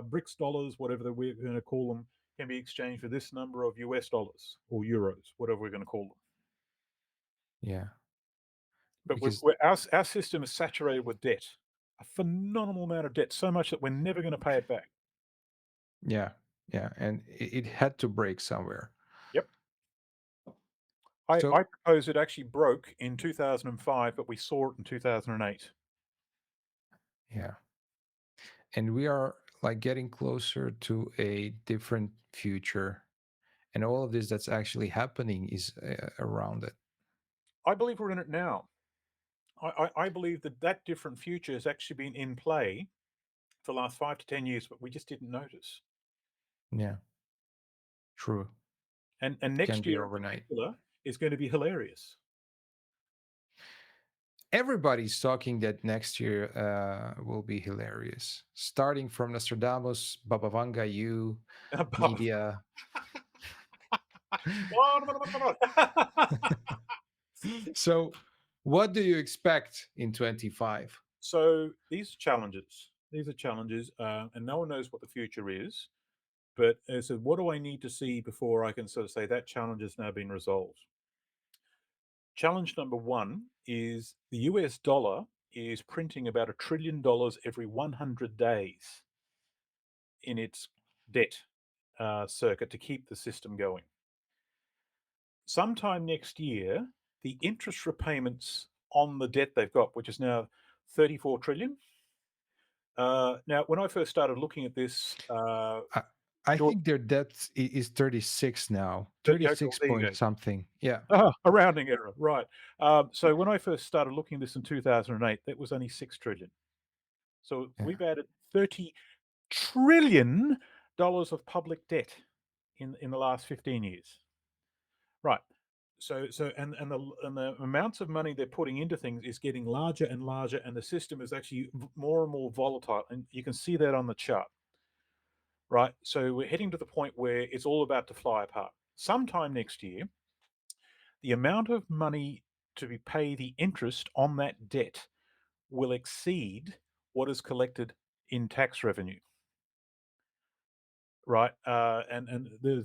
BRICS dollars, whatever that we're going to call them, can be exchanged for this number of US dollars or euros, whatever we're going to call them. yeah, But because, our system is saturated with debt, a phenomenal amount of debt, so much that we're never going to pay it back. yeah, yeah, and it had to break somewhere. Yep. I So, propose it actually broke in 2005, but we saw it in 2008. yeah, and we are like getting closer to a different future, and all of this that's actually happening is around it. I believe we're in it now. I believe that that different future has actually been in play for the last 5 to 10 years, but we just didn't notice. Yeah, true. And It can next be year in overnight. particular is going to be hilarious. Everybody's talking that next year will be hilarious. Starting from Nostradamus, Baba Vanga, you, media. So, what do you expect in 25? So these are challenges. These are challenges, and no one knows what the future is. But so, what do I need to see before I can sort of say that challenge has now been resolved? Challenge number one is the US dollar is printing about $1 trillion every 100 days in its debt circuit to keep the system going. Sometime next year, the interest repayments on the debt they've got, which is now 34 trillion. Now, when I first started looking at this, I, I George, think their depth is 36 now, yeah, okay, well, 36 there you go. point something. Yeah. A rounding error, right? So when I first started looking at this in 2008, that was only 6 trillion. So Yeah. we've added $30 trillion of public debt in the last 15 years. Right. And the amounts of money they're putting into things is getting larger and larger, and the system is actually more and more volatile, and you can see that on the chart. Right. So we're heading to the point where it's all about to fly apart. Sometime next year, the amount of money to be pay the interest on that debt will exceed what is collected in tax revenue. Right. And there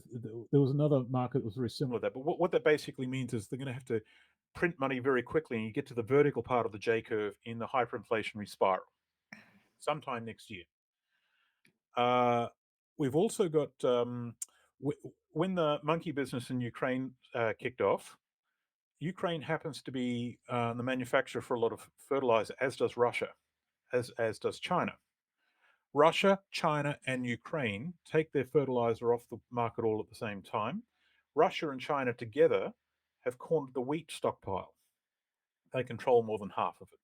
was another market that was very similar to that. But what that basically means is they're going to have to print money very quickly, and you get to the vertical part of the J curve in the hyperinflationary spiral sometime next year. Uh, we've also got when the monkey business in Ukraine kicked off. Ukraine happens to be the manufacturer for a lot of fertilizer, as does Russia, as does China. Russia, China, and Ukraine take their fertilizer off the market all at the same time. Russia and China together have cornered the wheat stockpile. They control more than half of it.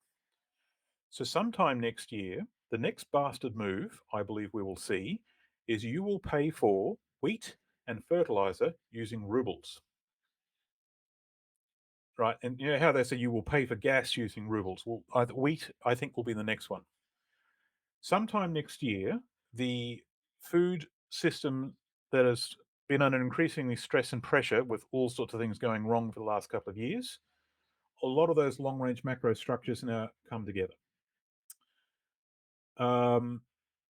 So, sometime next year, the next bastard move I believe we will see is you will pay for wheat and fertilizer using rubles, right? And you know how they say you will pay for gas using rubles? Well, wheat, I think, will be the next one. Sometime next year, the food system that has been under increasingly stress and pressure with all sorts of things going wrong for the last couple of years, a lot of those long range macro structures now come together. Um,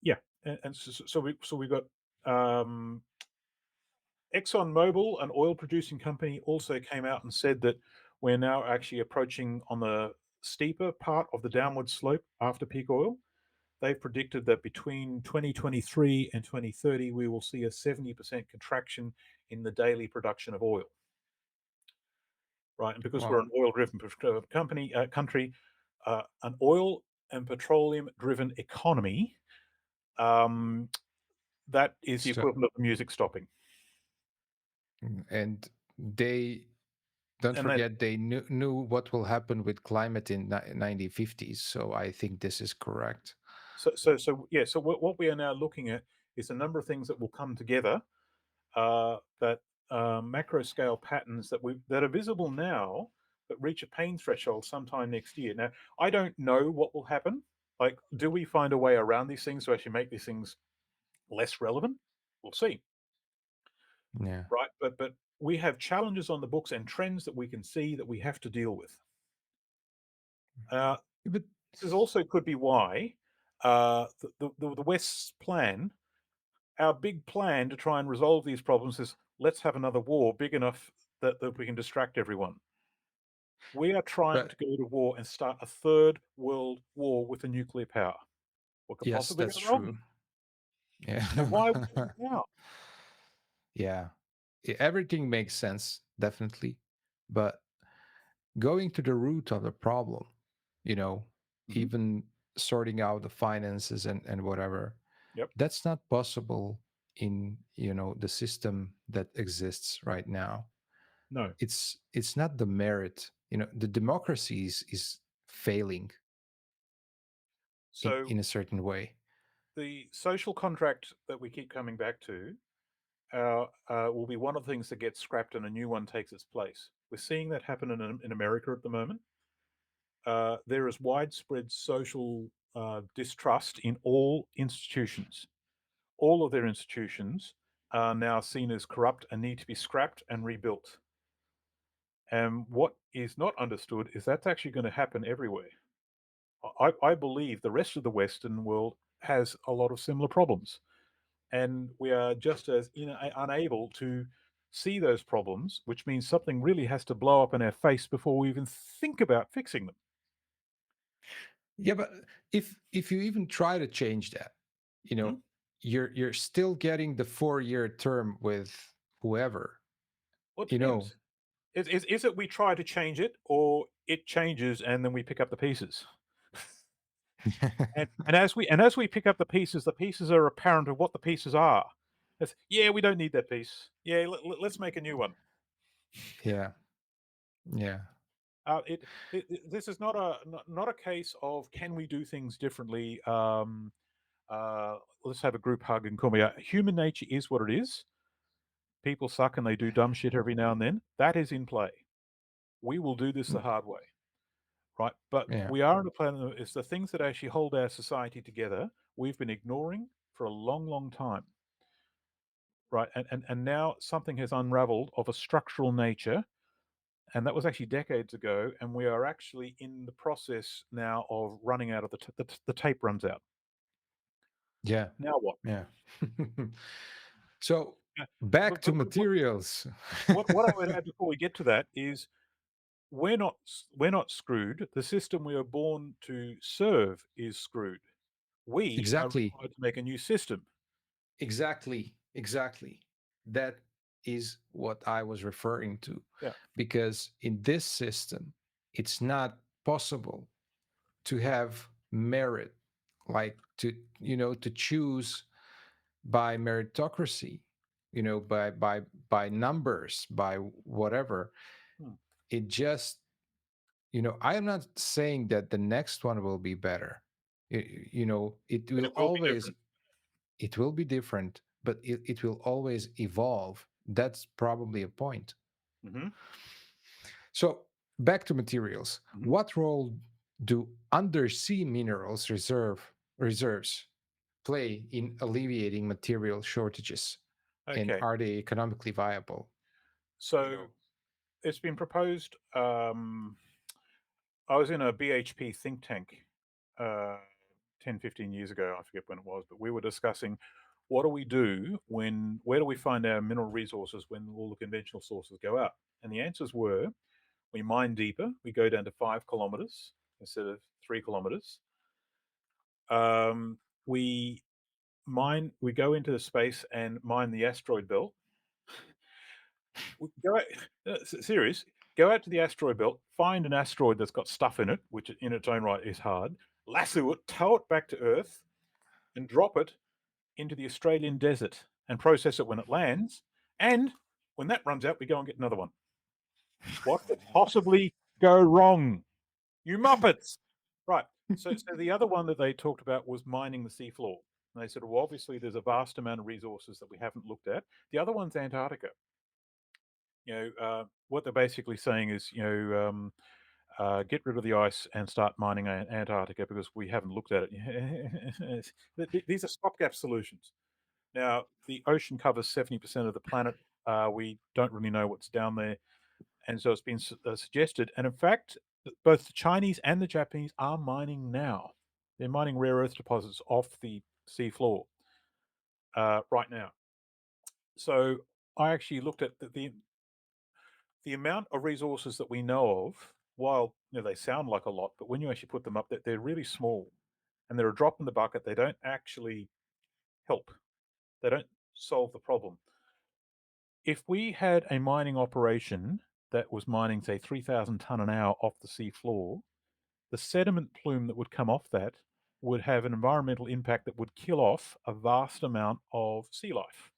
yeah, and so we've got um, ExxonMobil, an oil producing company, also came out and said that we're now actually approaching on the steeper part of the downward slope after peak oil. They've predicted that between 2023 and 2030, we will see a 70% contraction in the daily production of oil. Right, and because we're Wow. an oil-driven country, an oil and petroleum-driven economy, um, that is the So, equivalent of the music stopping. and they don't And then, forget they knew what will happen with climate in 1950s. So I think this is correct. yeah. So what we are now looking at is a number of things that will come together that macro scale patterns that are visible now, but reach a pain threshold sometime next year. Now, I don't know what will happen. Like, do we find a way around these things to actually make these things less relevant? We'll see, Yeah. right? But we have challenges on the books and trends that we can see that we have to deal with. Uh, But this is also could be why the West's plan, our big plan to try and resolve these problems is let's have another war big enough that we can distract everyone. We are trying but to go to war and start a third world war with a nuclear power. What could yes, possibly that's go wrong? true. Yeah. And why are we doing it now? Yeah. Everything makes sense, definitely. But going to the root of the problem, you know, Hmm. even sorting out the finances and whatever, Yep. that's not possible in, the system that exists right now. No. It's not the merit, the democracy is failing in, So in a certain way. the social contract that we keep coming back to will be one of the things that gets scrapped and a new one takes its place. We're seeing that happen in America at the moment. There is widespread social distrust in all institutions. All of their institutions are now seen as corrupt and need to be scrapped and rebuilt. And what is not understood is that's actually going to happen everywhere. I believe the rest of the Western world has a lot of similar problems, and we are just as unable to see those problems, which means something really has to blow up in our face before we even think about fixing them. Yeah, but if you even try to change that, you know, Hmm? you're still getting the 4-year term with whoever, Well, it you know. depends. Is it we try to change it, or it changes and then we pick up the pieces? And as we pick up the pieces are apparent of what the pieces are. It's, yeah, we don't need that piece. Yeah, let's make a new one. Yeah, yeah, This is not a case of can we do things differently. Let's have a group hug and call me out. Human nature is what it is. People suck and they do dumb shit every now and then. That is in play. We will do this the hard way, right? But yeah, we are on a planet. It's the things that actually hold our society together. We've been ignoring for a long, long time, right? And now something has unraveled of a structural nature, and that was actually decades ago. And we are actually in the process now of running out of the tape runs out. yeah, Now what? yeah. So Yeah, back But, to but, but materials. what I would add before we get to that is we're not screwed. The system we are born to serve is screwed. We are Exactly, required to make a new system. exactly. That is what I was referring to, Yeah. because in this system, it's not possible to have merit, like to choose by meritocracy, by numbers, by whatever. Hmm. It just, I am not saying that the next one will be better. It But will it will be always, different. it will be different, but it will always evolve. That's probably a point. Hmm. So back to materials. Hmm. What role do undersea minerals reserves play in alleviating material shortages? And Okay, are they economically viable? You so know, it's been proposed. I was in a BHP think tank uh, 10, 15 years ago. I forget when it was, but we were discussing what do we do where do we find our mineral resources when all the conventional sources go out? And the answers were we mine deeper, we go down to 5 kilometers instead of 3 kilometers. We we go into the space and mine the asteroid belt. Go out, serious. Go out to the asteroid belt, find an asteroid that's got stuff in it, which in its own right is hard. Lasso it, tow it back to Earth, and drop it into the Australian desert and process it when it lands. And when that runs out, we go and get another one. What could possibly go wrong? You muppets! Right. So the other one that they talked about was mining the seafloor. And they said, well, obviously there's a vast amount of resources that we haven't looked at. The other one's Antarctica. What they're basically saying is, get rid of the ice and start mining Antarctica because we haven't looked at it. These are stopgap solutions. Now, the ocean covers 70% of the planet. We don't really know what's down there. And so it's been suggested. And in fact, both the Chinese and the Japanese are mining now. They're mining rare earth deposits off the seafloor right now. So I actually looked at the amount of resources that we know of. While they sound like a lot, but when you actually put them up, they're really small and they're a drop in the bucket. They don't actually help. They don't solve the problem. If we had a mining operation that was mining, say, 3,000 ton an hour off the sea floor, the sediment plume that would come off that would have an environmental impact that would kill off a vast amount of sea life.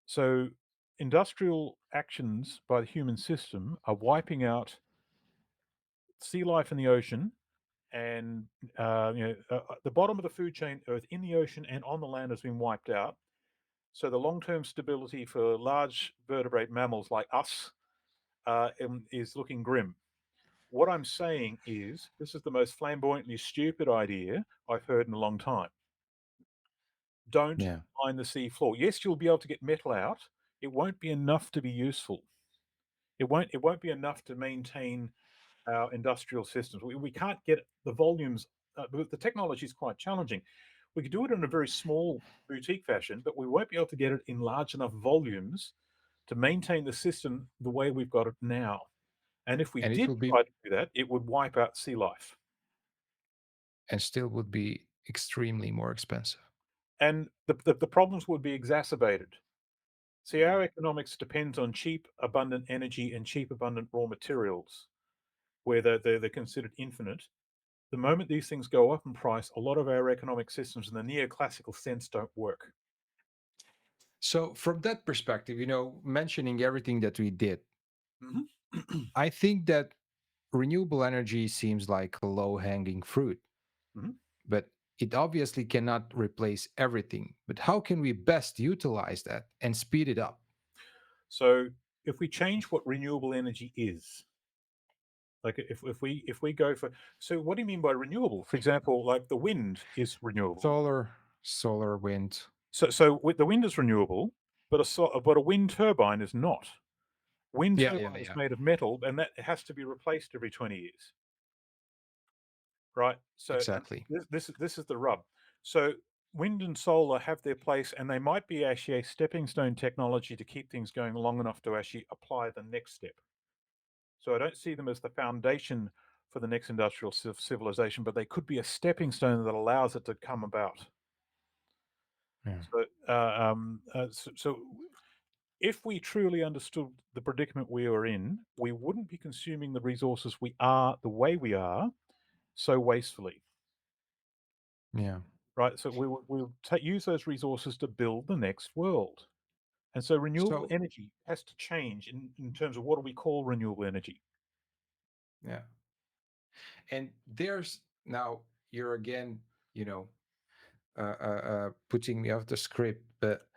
So, industrial actions by the human system are wiping out sea life in the ocean and the bottom of the food chain, Earth in the ocean and on the land, has been wiped out. So the long-term stability for large vertebrate mammals like us is looking grim. What I'm saying is, this is the most flamboyantly stupid idea I've heard in a long time. Don't yeah. mine the sea floor. Yes, you'll be able to get metal out. It won't be enough to be useful. It won't be enough to maintain our industrial systems. We can't get the volumes. The technology is quite challenging. We could do it in a very small boutique fashion, but we won't be able to get it in large enough volumes to maintain the system the way we've got it now. And if we And it did will be, try to do that, it would wipe out sea life. and still would be extremely more expensive. And the problems would be exacerbated. See, Mm. our economics depends on cheap, abundant energy and cheap, abundant raw materials, where they're considered infinite. The moment these things go up in price, a lot of our economic systems in the neoclassical sense don't work. So, from that perspective, mentioning everything that we did, Mhm. I think that renewable energy seems like a low hanging fruit, Mhm. but it obviously cannot replace everything. But how can we best utilize that and speed it up? So if we change what renewable energy is, like if we go for, so what do you mean by renewable? For example, like the wind is renewable. Solar, wind. So the wind is renewable, but a wind turbine is not. Wind Yeah, yeah, turbine is yeah. made of metal, and that has to be replaced every 20 years, right? So, and Exactly. this is the rub. So wind and solar have their place, and they might be actually a stepping stone technology to keep things going long enough to actually apply the next step. So I don't see them as the foundation for the next industrial civilization, but they could be a stepping stone that allows it to come about. Yeah. So if we truly understood the predicament we are in, we wouldn't be consuming the resources we are the way we are so wastefully. Yeah. right? So we'll use those resources to build the next world. And so renewable So, energy has to change in terms of what do we call renewable energy. yeah. And there's now you're again, you know, putting me off the script, but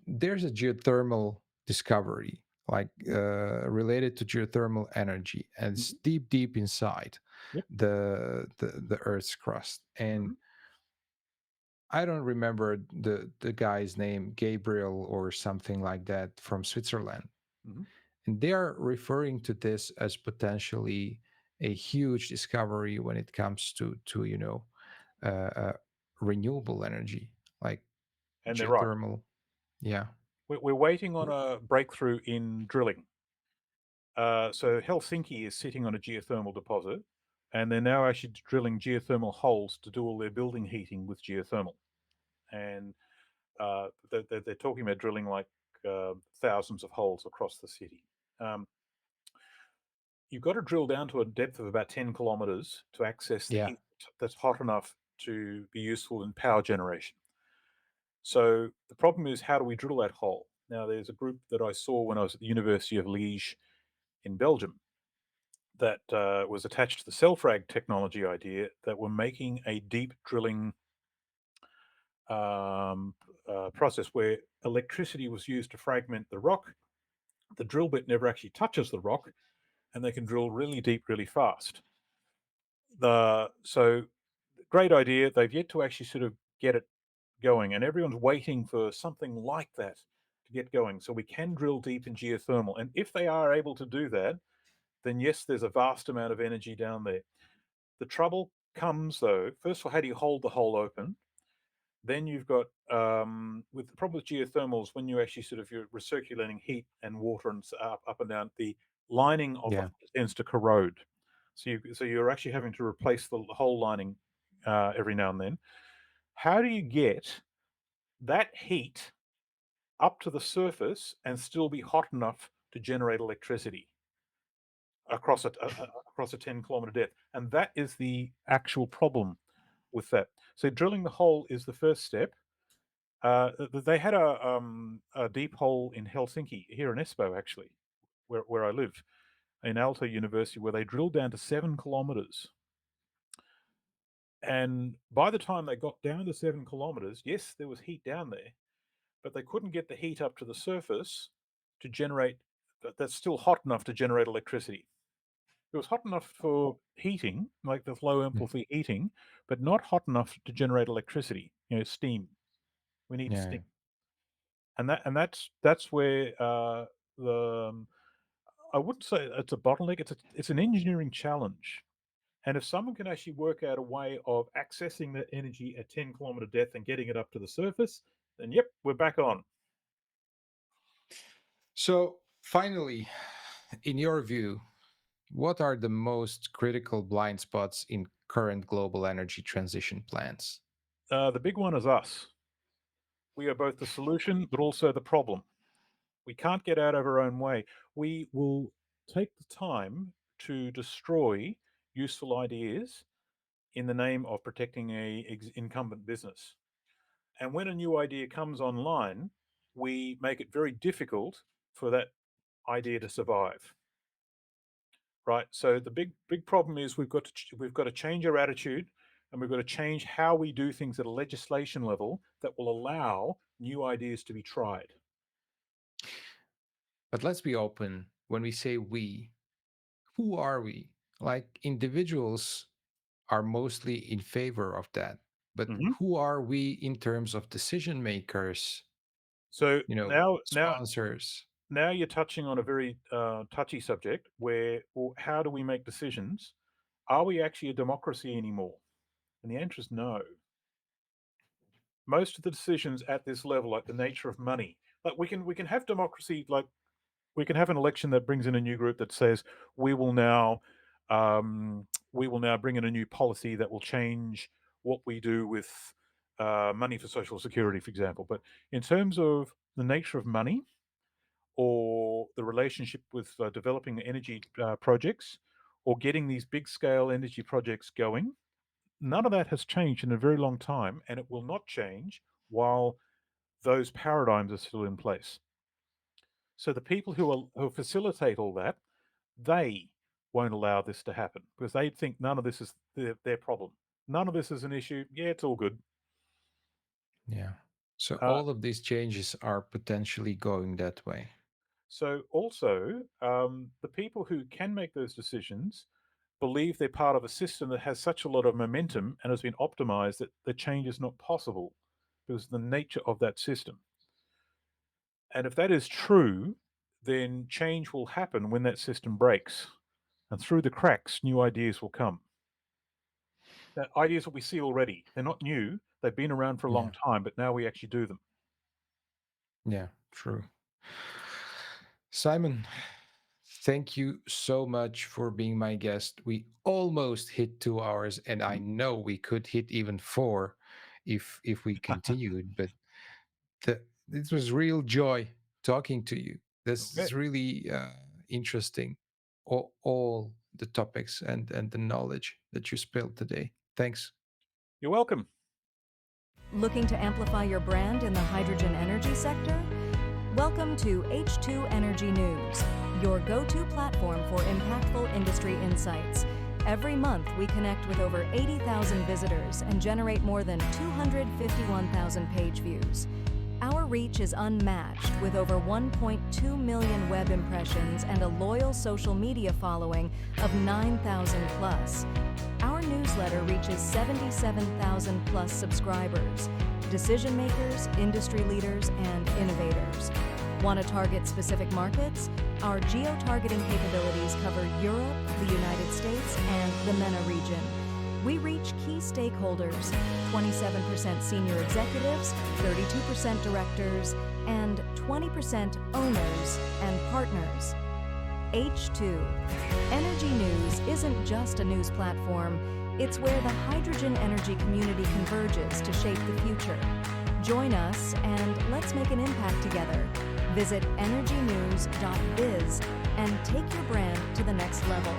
there's a geothermal discovery like related to geothermal energy, and it's Mhm. deep, deep inside Yep. the Earth's crust. And Mhm. I don't remember the guy's name, Gabriel or something like that, from Switzerland. Mhm. And they are referring to this as potentially a huge discovery when it comes to uh, uh, renewable energy, like And they're right. geothermal. Yeah, We're waiting on a breakthrough in drilling. So Helsinki is sitting on a geothermal deposit, and they're now actually drilling geothermal holes to do all their building heating with geothermal. And they're talking about drilling like thousands of holes across the city. Um, you've got to drill down to a depth of about 10 kilometers to access the yeah, heat that's hot enough to be useful in power generation. So the problem is, how do we drill that hole? Now, there's a group that I saw when I was at the University of Liège in Belgium that was attached to the self-rag technology idea that were making a deep drilling um, process where electricity was used to fragment the rock. The drill bit never actually touches the rock, and they can drill really deep, really fast. So great idea. They've yet to actually sort of get it going, and everyone's waiting for something like that to get going. So we can drill deep in geothermal, and if they are able to do that, then yes, there's a vast amount of energy down there. The trouble comes though. First of all, how do you hold the hole open? Then you've got with the problem with geothermals when you actually sort of you're recirculating heat and water and up and down, the lining of the yeah. hole tends to corrode. So you're actually having to replace the whole lining every now and then. How do you get that heat up to the surface and still be hot enough to generate electricity across a 10-kilometer depth? And that is the actual problem with that. So drilling the hole is the first step. They had a deep hole in Helsinki, here in Espoo, actually, where I live, in Aalto University, where they drilled down to 7 kilometers. And by the time they got down to 7 kilometers, yes, there was heat down there, but they couldn't get the heat up to the surface to generate that's still hot enough to generate electricity. It was hot enough for heating, like the low Mm. enthalpy heating, but not hot enough to generate electricity, steam. We need Yeah. steam. And that's where the I wouldn't say it's a bottleneck, it's an engineering challenge. And if someone can actually work out a way of accessing that energy at 10-kilometer depth and getting it up to the surface, then yep, we're back on. So finally, in your view, what are the most critical blind spots in current global energy transition plans? The big one is us. We are both the solution, but also the problem. We can't get out of our own way. We will take the time to destroy useful ideas in the name of protecting a incumbent business. And when a new idea comes online, we make it very difficult for that idea to survive. Right. So the big problem is we've got to change our attitude, and we've got to change how we do things at a legislation level that will allow new ideas to be tried. But let's be open. When we say we, who are we? Like individuals are mostly in favor of that. But Mhm. who are we in terms of decision makers, So now sponsors? now you're touching on a very touchy subject where, well, how do we make decisions? Are we actually a democracy anymore? And the answer is no. Most of the decisions at this level, like the nature of money, like we can have democracy, like we can have an election that brings in a new group that says we will now we will now bring in a new policy that will change what we do with money for social security, for example. But in terms of the nature of money or the relationship with developing energy projects or getting these big scale energy projects going, None of that has changed in a very long time, and it will not change while those paradigms are still in place. So the people who facilitate all that, they won't allow this to happen because they think none of this is their problem. None of this is an issue. Yeah, it's all good. Yeah. So Uh, all of these changes are potentially going that way. so also, the people who can make those decisions believe they're part of a system that has such a lot of momentum and has been optimized that the change is not possible because of the nature of that system. And if that is true, then change will happen when that system breaks. And through the cracks, new ideas will come. Now, ideas that we see already. They're not new. They've been around for a long Yeah. time, but now we actually do them. Yeah. True. Simon, thank you so much for being my guest. We almost hit 2 hours, and I Mhm. know we could hit even four if we continued. But it was real joy talking to you. This Okay. is really interesting. All the topics and the knowledge that you spilled today. Thanks. You're welcome. Looking to amplify your brand in the hydrogen energy sector? Welcome to H2 Energy News, your go-to platform for impactful industry insights. Every month, we connect with over 80,000 visitors and generate more than 251,000 page views. Our reach is unmatched with over 1.2 million web impressions and a loyal social media following of 9,000 plus. Our newsletter reaches 77,000 plus subscribers, decision makers, industry leaders, and innovators. Want to target specific markets? Our geo-targeting capabilities cover Europe, the United States, and the MENA region. We reach key stakeholders, 27% senior executives, 32% directors, and 20% owners and partners. H2. Energy News isn't just a news platform, it's where the hydrogen energy community converges to shape the future. Join us and let's make an impact together. Visit energynews.biz and take your brand to the next level.